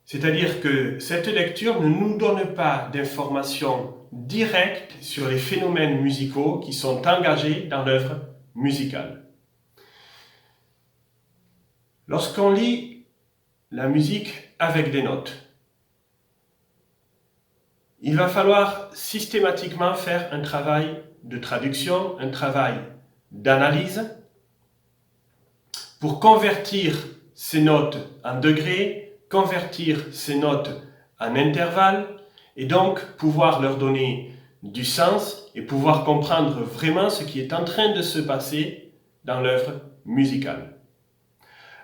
Speaker 1: C'est-à-dire que cette lecture ne nous donne pas d'informations directes sur les phénomènes musicaux qui sont engagés dans l'œuvre musicale. Lorsqu'on lit la musique avec des notes, il va falloir systématiquement faire un travail de traduction, un travail d'analyse pour convertir ces notes en degrés, convertir ces notes en intervalles et donc pouvoir leur donner du sens et pouvoir comprendre vraiment ce qui est en train de se passer dans l'œuvre musicale.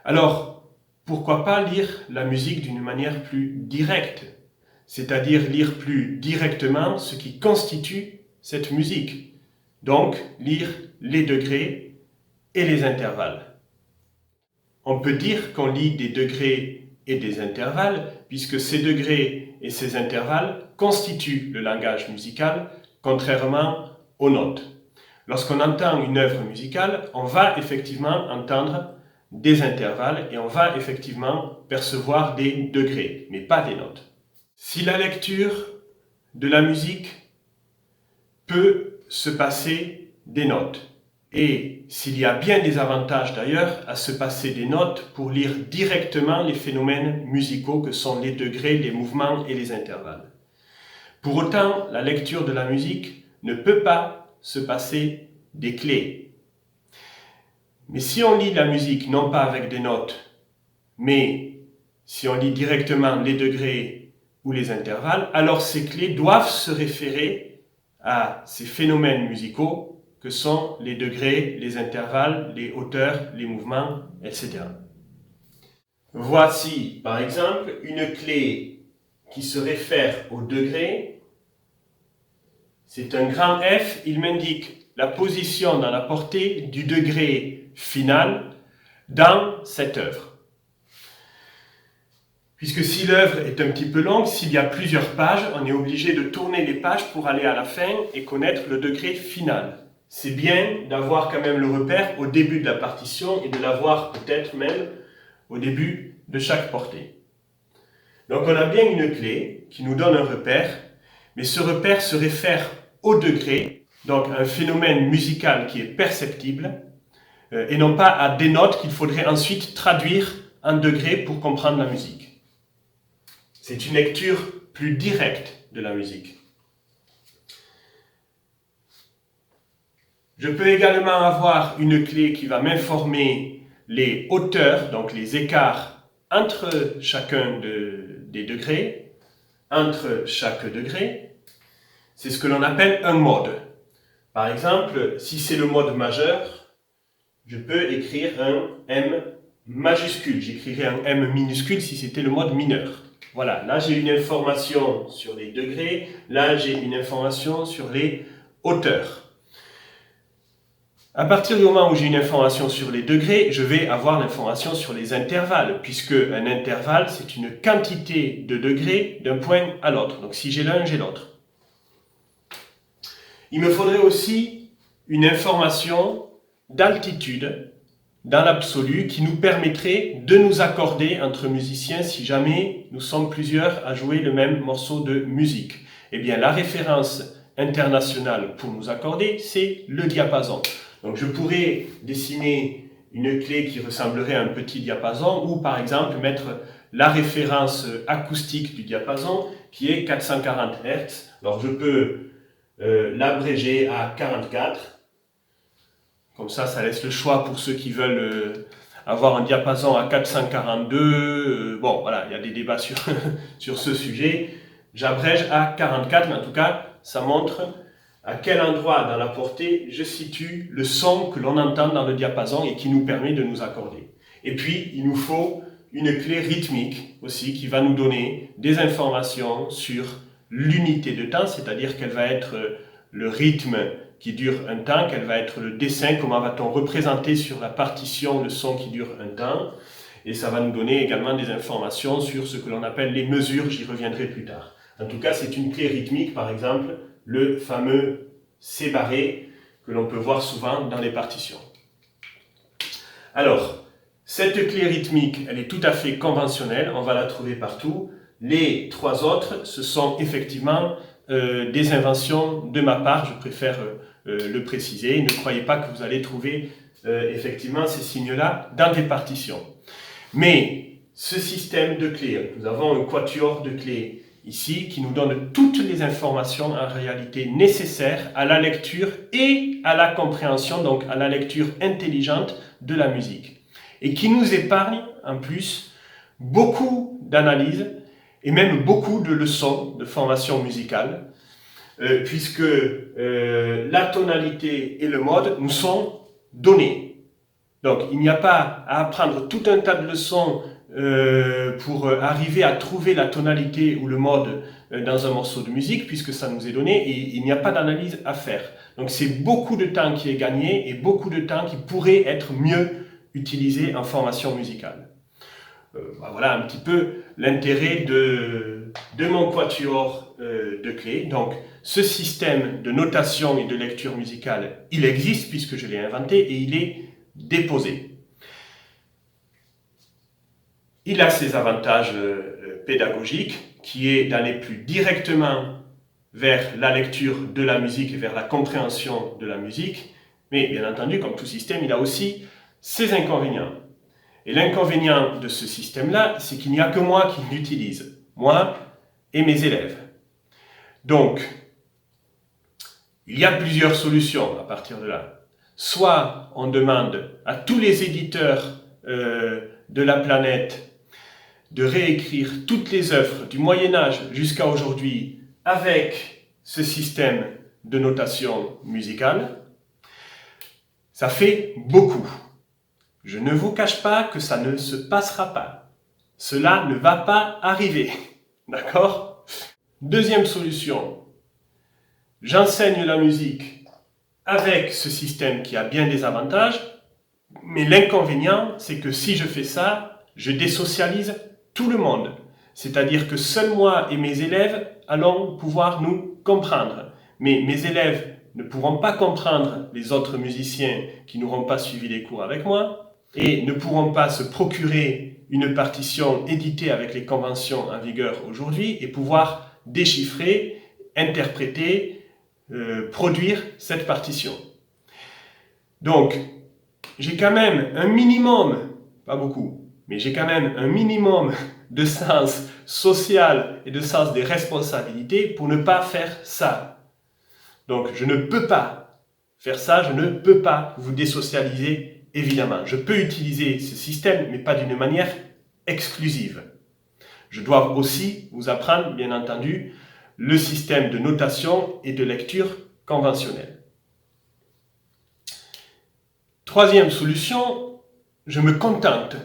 Speaker 1: Alors, pourquoi pas lire la musique d'une manière plus directe, c'est-à-dire lire plus directement ce qui constitue cette musique. Donc, lire les degrés et les intervalles. On peut dire qu'on lit des degrés et des intervalles, puisque ces degrés et ces intervalles constituent le langage musical, contrairement aux notes. Lorsqu'on entend une œuvre musicale, on va effectivement entendre des intervalles et on va effectivement percevoir des degrés, mais pas des notes. Si la lecture de la musique peut se passer des notes, et s'il y a bien des avantages d'ailleurs à se passer des notes pour lire directement les phénomènes musicaux que sont les degrés, les mouvements et les intervalles. Pour autant, la lecture de la musique ne peut pas se passer des clés. Mais si on lit la musique non pas avec des notes, mais si on lit directement les degrés ou les intervalles, alors ces clés doivent se référer à ces phénomènes musicaux que sont les degrés, les intervalles, les hauteurs, les mouvements, etc. Voici par exemple une clé qui se réfère au degré. C'est un grand F, il m'indique la position dans la portée du degré final dans cette œuvre. Puisque si l'œuvre est un petit peu longue, s'il y a plusieurs pages, on est obligé de tourner les pages pour aller à la fin et connaître le degré final. C'est bien d'avoir quand même le repère au début de la partition et de l'avoir peut-être même au début de chaque portée. Donc on a bien une clé qui nous donne un repère, mais ce repère se réfère au degré, donc un phénomène musical qui est perceptible, et non pas à des notes qu'il faudrait ensuite traduire en degrés pour comprendre la musique. C'est une lecture plus directe de la musique. Je peux également avoir une clé qui va m'informer les hauteurs, donc les écarts entre chacun des degrés, entre chaque degré. C'est ce que l'on appelle un mode. Par exemple, si c'est le mode majeur, je peux écrire un M majuscule. J'écrirais un M minuscule si c'était le mode mineur. Voilà, là j'ai une information sur les degrés, là j'ai une information sur les hauteurs. À partir du moment où j'ai une information sur les degrés, je vais avoir l'information sur les intervalles, puisque un intervalle, c'est une quantité de degrés d'un point à l'autre. Donc si j'ai l'un, j'ai l'autre. Il me faudrait aussi une information d'altitude, dans l'absolu, qui nous permettrait de nous accorder entre musiciens si jamais nous sommes plusieurs à jouer le même morceau de musique. Eh bien, la référence internationale pour nous accorder, c'est le diapason. Donc je pourrais dessiner une clé qui ressemblerait à un petit diapason, ou par exemple mettre la référence acoustique du diapason qui est 440 Hz. Alors je peux l'abréger à 44. Comme ça laisse le choix pour ceux qui veulent avoir un diapason à 442. Bon, voilà, il y a des débats sur, sur ce sujet. J'abrège à 44, mais en tout cas, ça montre à quel endroit dans la portée je situe le son que l'on entend dans le diapason et qui nous permet de nous accorder. Et puis, il nous faut une clé rythmique aussi qui va nous donner des informations sur l'unité de temps, c'est-à-dire quel va être le rythme qui dure un temps, quel va être le dessin, comment va-t-on représenter sur la partition le son qui dure un temps, et ça va nous donner également des informations sur ce que l'on appelle les mesures, j'y reviendrai plus tard. En tout cas, c'est une clé rythmique, par exemple, le fameux C barré que l'on peut voir souvent dans les partitions. Alors, cette clé rythmique, elle est tout à fait conventionnelle, on va la trouver partout. Les trois autres, ce sont effectivement des inventions de ma part, je préfère le préciser. Ne croyez pas que vous allez trouver effectivement ces signes-là dans des partitions. Mais ce système de clés, nous avons un quatuor de clés ici qui nous donne toutes les informations en réalité nécessaires à la lecture et à la compréhension, donc à la lecture intelligente de la musique. Et qui nous épargne en plus beaucoup d'analyses et même beaucoup de leçons de formation musicale, puisque la tonalité et le mode nous sont donnés. Donc il n'y a pas à apprendre tout un tas de leçons pour arriver à trouver la tonalité ou le mode dans un morceau de musique, puisque ça nous est donné et il n'y a pas d'analyse à faire. Donc c'est beaucoup de temps qui est gagné et beaucoup de temps qui pourrait être mieux utilisé en formation musicale. Voilà un petit peu l'intérêt de mon quatuor de clés. Donc ce système de notation et de lecture musicale, il existe puisque je l'ai inventé et il est déposé. Il a ses avantages pédagogiques, qui est d'aller plus directement vers la lecture de la musique et vers la compréhension de la musique. Mais bien entendu, comme tout système, il a aussi ses inconvénients. Et l'inconvénient de ce système-là, c'est qu'il n'y a que moi qui l'utilise, moi et mes élèves. Donc, il y a plusieurs solutions à partir de là. Soit on demande à tous les éditeurs de la planète de réécrire toutes les œuvres du Moyen-Âge jusqu'à aujourd'hui avec ce système de notation musicale. Ça fait beaucoup. Je ne vous cache pas que ça ne se passera pas. Cela ne va pas arriver. D'accord ? Deuxième solution. J'enseigne la musique avec ce système qui a bien des avantages, mais l'inconvénient, c'est que si je fais ça, je désocialise tout le monde. C'est-à-dire que seul moi et mes élèves allons pouvoir nous comprendre. Mais mes élèves ne pourront pas comprendre les autres musiciens qui n'auront pas suivi les cours avec moi et ne pourront pas se procurer une partition éditée avec les conventions en vigueur aujourd'hui et pouvoir déchiffrer, interpréter, produire cette partition. Donc, j'ai quand même un minimum, pas beaucoup, mais j'ai quand même un minimum de sens social et de sens des responsabilités pour ne pas faire ça. Donc, je ne peux pas faire ça, je ne peux pas vous désocialiser, évidemment. Je peux utiliser ce système, mais pas d'une manière exclusive. Je dois aussi vous apprendre, bien entendu, le système de notation et de lecture conventionnelle. Troisième solution, je me contente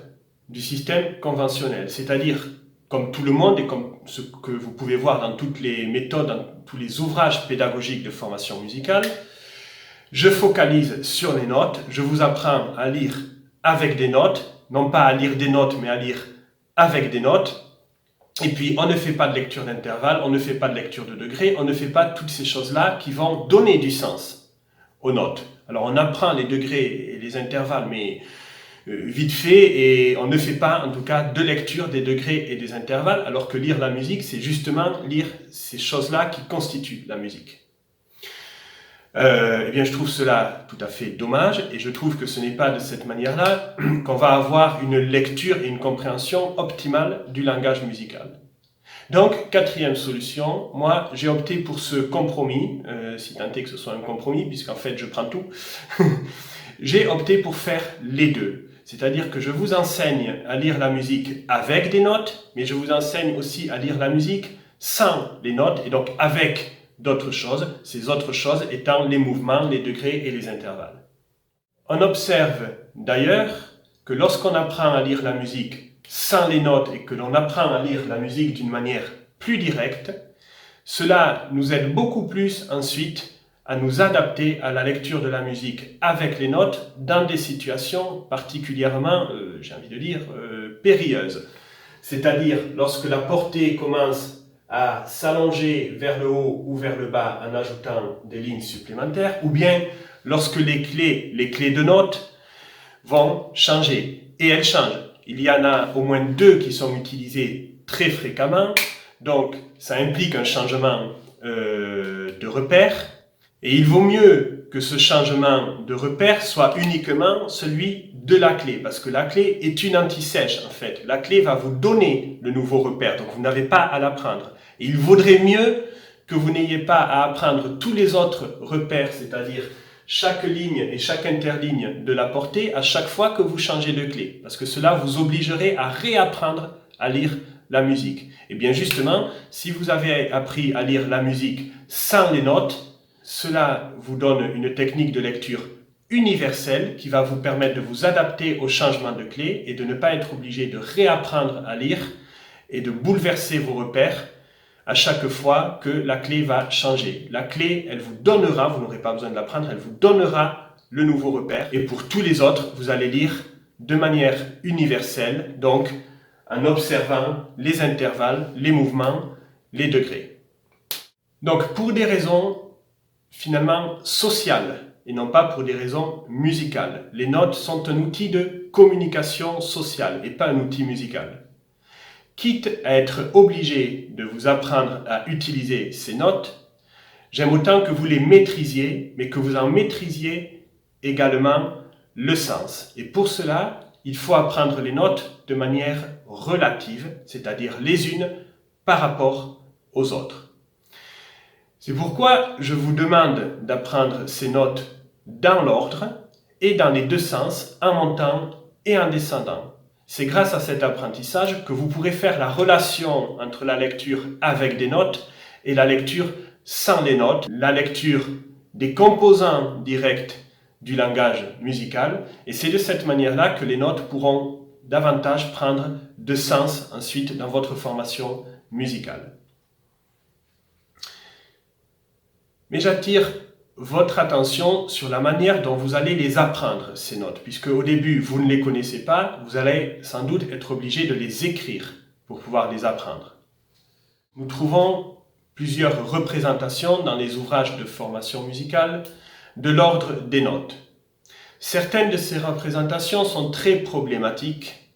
Speaker 1: du système conventionnel, c'est-à-dire, comme tout le monde et comme ce que vous pouvez voir dans toutes les méthodes, dans tous les ouvrages pédagogiques de formation musicale, je focalise sur les notes, je vous apprends à lire avec des notes, non pas à lire des notes, mais à lire avec des notes. Et puis, on ne fait pas de lecture d'intervalle, on ne fait pas de lecture de degré, on ne fait pas toutes ces choses-là qui vont donner du sens aux notes. Alors, on apprend les degrés et les intervalles, mais vite fait, et on ne fait pas, en tout cas, de lecture des degrés et des intervalles, alors que lire la musique, c'est justement lire ces choses-là qui constituent la musique. Eh bien, je trouve cela tout à fait dommage et je trouve que ce n'est pas de cette manière-là qu'on va avoir une lecture et une compréhension optimale du langage musical. Donc, quatrième solution, moi j'ai opté pour ce compromis, si tant est que ce soit un compromis, puisqu'en fait je prends tout. J'ai opté pour faire les deux. C'est-à-dire que je vous enseigne à lire la musique avec des notes, mais je vous enseigne aussi à lire la musique sans les notes, et donc avec d'autres choses, ces autres choses étant les mouvements, les degrés et les intervalles. On observe d'ailleurs que lorsqu'on apprend à lire la musique sans les notes et que l'on apprend à lire la musique d'une manière plus directe, cela nous aide beaucoup plus ensuite à nous adapter à la lecture de la musique avec les notes dans des situations particulièrement, j'ai envie de dire, périlleuses. C'est-à-dire lorsque la portée commence à s'allonger vers le haut ou vers le bas en ajoutant des lignes supplémentaires, ou bien lorsque les clés de notes vont changer. Et elles changent. Il y en a au moins deux qui sont utilisées très fréquemment, donc ça implique un changement de repère, et il vaut mieux que ce changement de repère soit uniquement celui de la clé, parce que la clé est une anti-sèche en fait. La clé va vous donner le nouveau repère, donc vous n'avez pas à l'apprendre. Et il vaudrait mieux que vous n'ayez pas à apprendre tous les autres repères, c'est-à-dire chaque ligne et chaque interligne de la portée à chaque fois que vous changez de clé, parce que cela vous obligerait à réapprendre à lire la musique. Et bien justement, si vous avez appris à lire la musique sans les notes, cela vous donne une technique de lecture universelle qui va vous permettre de vous adapter au changement de clé et de ne pas être obligé de réapprendre à lire et de bouleverser vos repères à chaque fois que la clé va changer. La clé, elle vous donnera, vous n'aurez pas besoin de l'apprendre, elle vous donnera le nouveau repère. Et pour tous les autres, vous allez lire de manière universelle, donc en observant les intervalles, les mouvements, les degrés. Donc pour des raisons finalement sociales et non pas pour des raisons musicales. Les notes sont un outil de communication sociale et pas un outil musical. Quitte à être obligé de vous apprendre à utiliser ces notes, j'aime autant que vous les maîtrisiez, mais que vous en maîtrisiez également le sens. Et pour cela, il faut apprendre les notes de manière relative, c'est-à-dire les unes par rapport aux autres. C'est pourquoi je vous demande d'apprendre ces notes dans l'ordre et dans les deux sens, en montant et en descendant. C'est grâce à cet apprentissage que vous pourrez faire la relation entre la lecture avec des notes et la lecture sans les notes, la lecture des composants directs du langage musical. Et c'est de cette manière-là que les notes pourront davantage prendre de sens ensuite dans votre formation musicale. Mais j'attire votre attention sur la manière dont vous allez les apprendre, ces notes, puisque au début, vous ne les connaissez pas, vous allez sans doute être obligé de les écrire pour pouvoir les apprendre. Nous trouvons plusieurs représentations dans les ouvrages de formation musicale de l'ordre des notes. Certaines de ces représentations sont très problématiques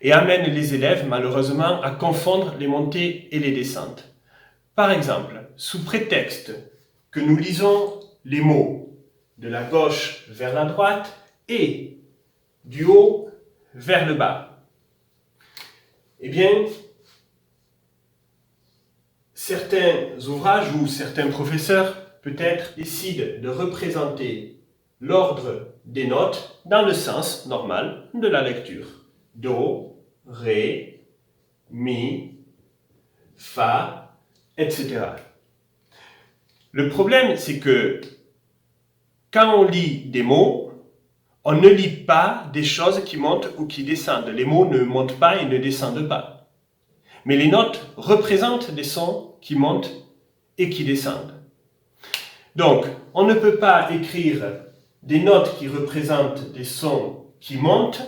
Speaker 1: et amènent les élèves, malheureusement, à confondre les montées et les descentes. Par exemple, sous prétexte que nous lisons les mots de la gauche vers la droite et du haut vers le bas. Eh bien, certains ouvrages ou certains professeurs peut-être décident de représenter l'ordre des notes dans le sens normal de la lecture. Do, Ré, Mi, Fa, etc. Le problème, c'est que quand on lit des mots, on ne lit pas des choses qui montent ou qui descendent. Les mots ne montent pas et ne descendent pas. Mais les notes représentent des sons qui montent et qui descendent. Donc, on ne peut pas écrire des notes qui représentent des sons qui montent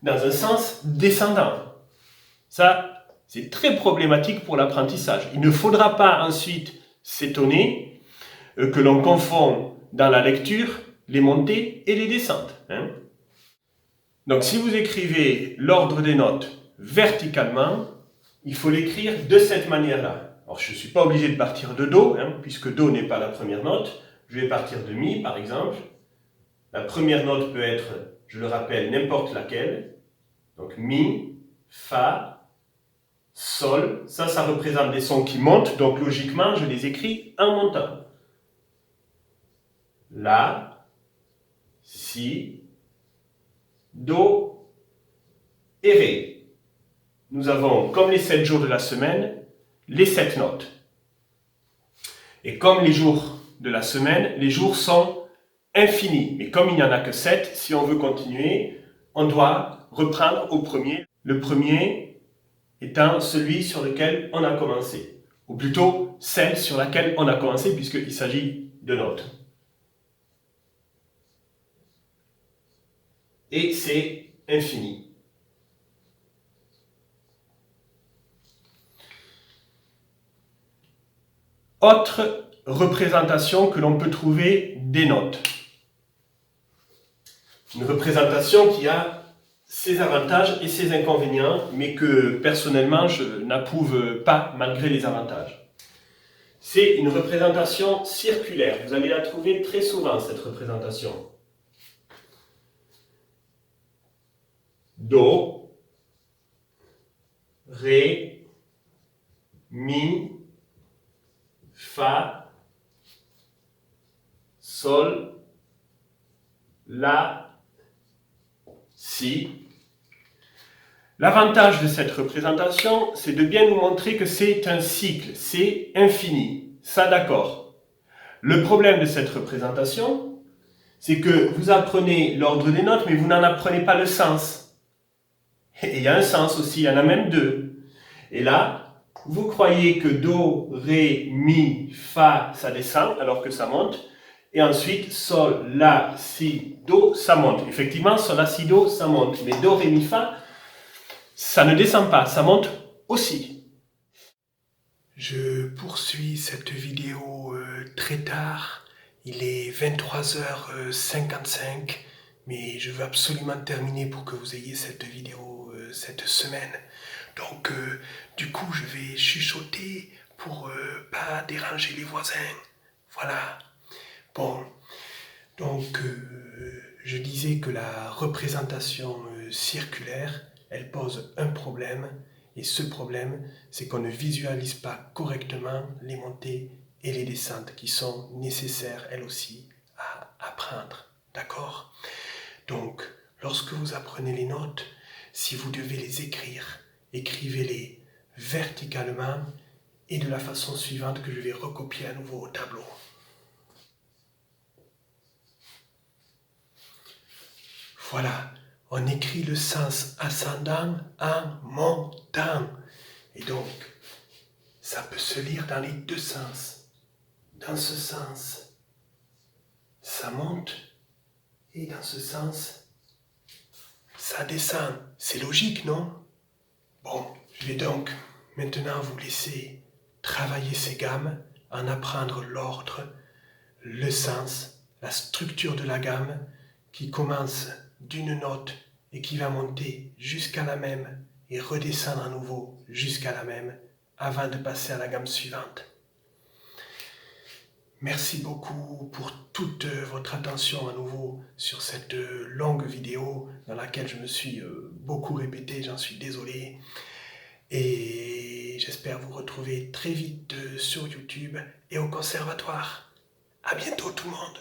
Speaker 1: dans un sens descendant. Ça, c'est très problématique pour l'apprentissage. Il ne faudra pas ensuite s'étonner que l'on confond dans la lecture les montées et les descentes. Donc si vous écrivez l'ordre des notes verticalement, il faut l'écrire de cette manière-là. Alors je ne suis pas obligé de partir de Do, puisque Do n'est pas la première note. Je vais partir de Mi par exemple. La première note peut être, je le rappelle, n'importe laquelle. Donc Mi, Fa, Sol. Ça représente des sons qui montent, donc logiquement je les écris en montant. La, Si, Do et Ré. Nous avons, comme les 7 jours de la semaine, les 7 notes. Et comme les jours de la semaine, les jours sont infinis. Mais comme il n'y en a que 7, si on veut continuer, on doit reprendre au premier. Le premier étant celui sur lequel on a commencé. Ou plutôt, celle sur laquelle on a commencé, puisqu'il s'agit de notes. Et c'est infini. Autre représentation que l'on peut trouver des notes. Une représentation qui a ses avantages et ses inconvénients, mais que personnellement je n'approuve pas malgré les avantages. C'est une représentation circulaire. Vous allez la trouver très souvent, cette représentation. Do, Ré, Mi, Fa, Sol, La, Si. L'avantage de cette représentation, c'est de bien nous montrer que c'est un cycle, c'est infini. Ça, d'accord. Le problème de cette représentation, c'est que vous apprenez l'ordre des notes, mais vous n'en apprenez pas le sens. Et il y a un sens aussi, il y en a même deux. Et là, vous croyez que Do, Ré, Mi, Fa, ça descend, alors que ça monte. Et ensuite, Sol, La, Si, Do, ça monte. Effectivement, Sol, La, Si, Do, ça monte. Mais Do, Ré, Mi, Fa, ça ne descend pas, ça monte aussi. Je poursuis cette vidéo très tard. Il est 23h55, mais je veux absolument terminer pour que vous ayez cette vidéo cette semaine. Donc, du coup, je vais chuchoter pour pas déranger les voisins. Voilà. Bon, donc, je disais que la représentation circulaire, elle pose un problème. Et ce problème, c'est qu'on ne visualise pas correctement les montées et les descentes qui sont nécessaires, elles aussi, à apprendre. D'accord ? Donc, lorsque vous apprenez les notes, si vous devez les écrire, écrivez-les verticalement et de la façon suivante que je vais recopier à nouveau au tableau. Voilà, on écrit le sens ascendant en montant. Et donc, ça peut se lire dans les deux sens. Dans ce sens, ça monte. Et dans ce sens, ça descend. C'est logique, non? Bon, je vais donc maintenant vous laisser travailler ces gammes, en apprendre l'ordre, le sens, la structure de la gamme qui commence d'une note et qui va monter jusqu'à la même et redescendre à nouveau jusqu'à la même avant de passer à la gamme suivante. Merci beaucoup pour toute votre attention à nouveau sur cette longue vidéo dans laquelle je me suis beaucoup répété, j'en suis désolé. Et j'espère vous retrouver très vite sur YouTube et au conservatoire. À bientôt tout le monde.